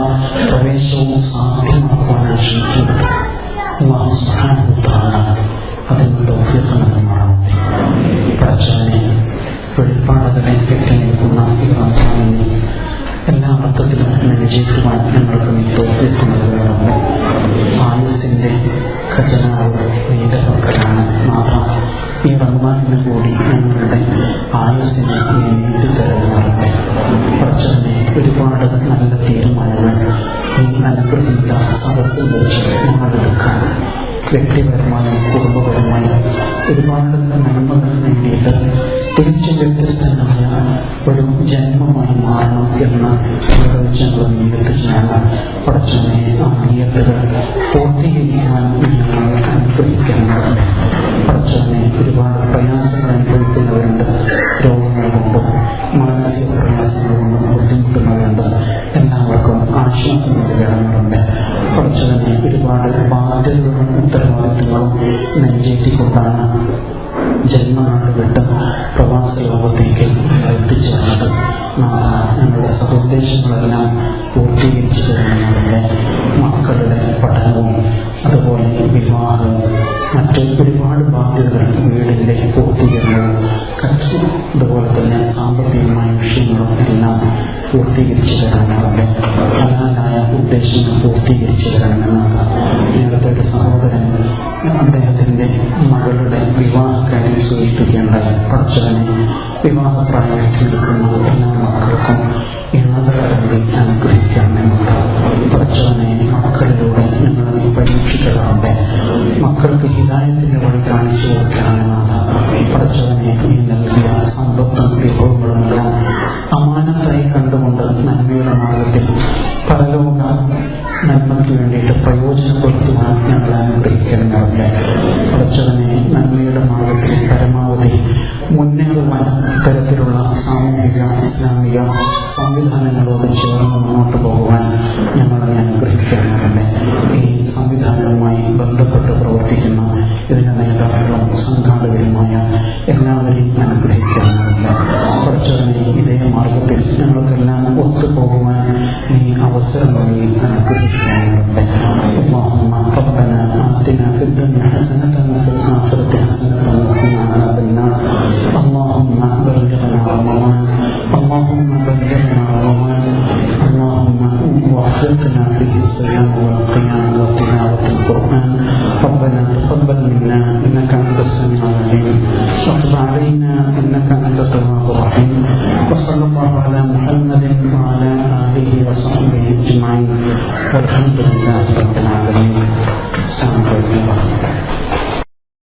പ്രവേശവും സാധ്യമാക്കുവാനാണ് ശ്രമിക്കുന്നത്. അല്ലാഹു സുബ്ഹാനഹു വ തആല അതിന് തൗഫീഖ് നൽകുമാറാവട്ടെ. പടച്ചവനെ, വെളിപ്പാടുകളെ കെട്ടിനിൽക്കുന്ന ഈ റമദാനിനെ എല്ലാ അർത്ഥത്തിലും വിജയിക്കുവാൻ ഞങ്ങൾക്ക് നീ തൗഫീഖ് നൽകുമാറാവട്ടെ. ആയുസ്സിന്റെ ഖജനാവ് നിന്റെ പക്കലാണ് നാഥ. ഈ റമദാനിന് കൂടി ഞങ്ങളുടെ ആയുസ്സിനെ നീ നീട്ടിത്തരുമാറട്ടെ. പടച്ചവനെ, ഒരുപാട് നല്ല തീരുമാനങ്ങൾ ഈ അനുഗ്രഹിച്ച സദസ്സിൽ വെച്ച് ഞങ്ങളെടുക്കാൻ വ്യക്തിപരമായും കുടുംബപരമായും ഒരുപാട് നന്മകൾ നേടിയിട്ട് തിരിച്ചും വ്യത്യസ്തമായ ഒരു ജന്മമായി മാറണം എന്ന് ഞങ്ങൾ നിയന്ത്രിച്ചാണ്. പടച്ചവനെ, ആ നിയത്തുകൾ പൂർത്തീകരിക്കാൻ ഞങ്ങൾ അനുഗ്രഹിക്കാറുണ്ട്. പടച്ചവനെ, ഒരുപാട് പ്രയാസങ്ങൾ അനുഭവിക്കുന്നവരുണ്ട്. രോഗങ്ങൾ കൊണ്ടും മാനസിക പ്രയാസങ്ങൾ കൊണ്ടും ബുദ്ധിമുട്ടുന്നവരുണ്ട്. എല്ലാവർക്കും ആശ്വാസം നൽകണമെന്നുണ്ട്. പടച്ചവനെ, ഒരുപാട് ബാധ്യതകളും ഉത്തരവാദിത്തങ്ങളും നെഞ്ചേറ്റിക്കൊണ്ടാണ് ജന്മനാട് വിട്ട് പ്രവാസ ലോകത്തേക്ക് എത്തിച്ചേർന്നത്. ഞങ്ങളുടെ സതുദ്ദേശങ്ങളെല്ലാം പൂർത്തീകരിച്ചു തരുന്നവരുടെ മക്കളുടെ പഠനവും അതുപോലെ വിവാഹവും മറ്റ് ഒരുപാട് ബാധ്യതകൾ, വീടിൻ്റെ പൂർത്തീകരണവും അതുപോലെ തന്നെ സാമ്പത്തികമായ വിഷയങ്ങളും എല്ലാം പൂർത്തീകരിച്ചു തരണമെന്നവരുടെ ഹലാലായ ഉദ്ദേശങ്ങൾ പൂർത്തീകരിച്ചു തരണമെന്നാണ്. നേരത്തെ ഒരു സഹോദരൻ അദ്ദേഹത്തിൻ്റെ മകളുടെ വിവാഹക്കാര്യം സൂചിപ്പിക്കേണ്ടായി. പടച്ചവനെ, വിവാഹപ്രായത്തിൽ നിൽക്കുന്ന എല്ലാ മക്കൾക്കും ഇണകളെ അനുഗ്രഹിക്കണമെന്നുണ്ട്. പടച്ചവനെ, മക്കളിലൂടെ ഞങ്ങൾ പരീക്ഷിക്കാറുണ്ട്. മക്കൾക്ക് ഹിദായത്തിന്റെ വഴി കാണിച്ചു കൊടുക്കണമെന്നാണ്. പടച്ചവനെ, നീ നൽകിയ സമ്പത്തും വിഭവങ്ങളുമെല്ലാം അമാനത്തായി കണ്ടുകൊണ്ട് നന്മയുടെ മാർഗത്തിൽ പരലോക നന്മയ്ക്ക് വേണ്ടിയിട്ട് പ്രയോജനപ്പെടുത്തുവാൻ ഞങ്ങൾ അനുഗ്രഹിക്കണമെന്നുണ്ട്. പടച്ചവനെ, നന്മയുടെ മാർഗത്തിൽ പരമാവധി മുന്നേറുവാൻ ഇത്തരത്തിലുള്ള സാമൂഹിക ഇസ്ലാമിക സംവിധാനങ്ങളോട് ചേർന്ന് മുന്നോട്ട് പോകുവാൻ ഞങ്ങളെ അനുഗ്രഹിക്കാറുണ്ട്. ഈ സംവിധാനവുമായി ബന്ധപ്പെട്ട് പ്രവർത്തിക്കുന്ന ഇതിന്റെ നേതാക്കളും സംഘാടകരുമായ എല്ലാവരെയും അനുഗ്രഹിക്കാറുണ്ട്. പടച്ചവനെ, ഇതേ മാർഗത്തിൽ ഞങ്ങൾക്കെല്ലാം ഒത്തുപോകുവാൻ നീ അവസരം നൽകി അനുഗ്രഹിക്കാറുണ്ട്. ربنا آتنا في الدنيا حسنة وفي الآخرة حسنة وقنا عذاب النار. اللهم بلغنا رمضان، اللهم بلغنا رمضان، اللهم وفقنا فيه الصيام والقيام وتلاوة القرآن. ربنا تقبل منا إنك أنت السميع العليم وتب علينا إنك أنت التواب الرحيم. وصلى الله على محمد وعلى آله وصحبه أجمعين والحمد لله رب العالمين. السلام عليكم ورحمة الله.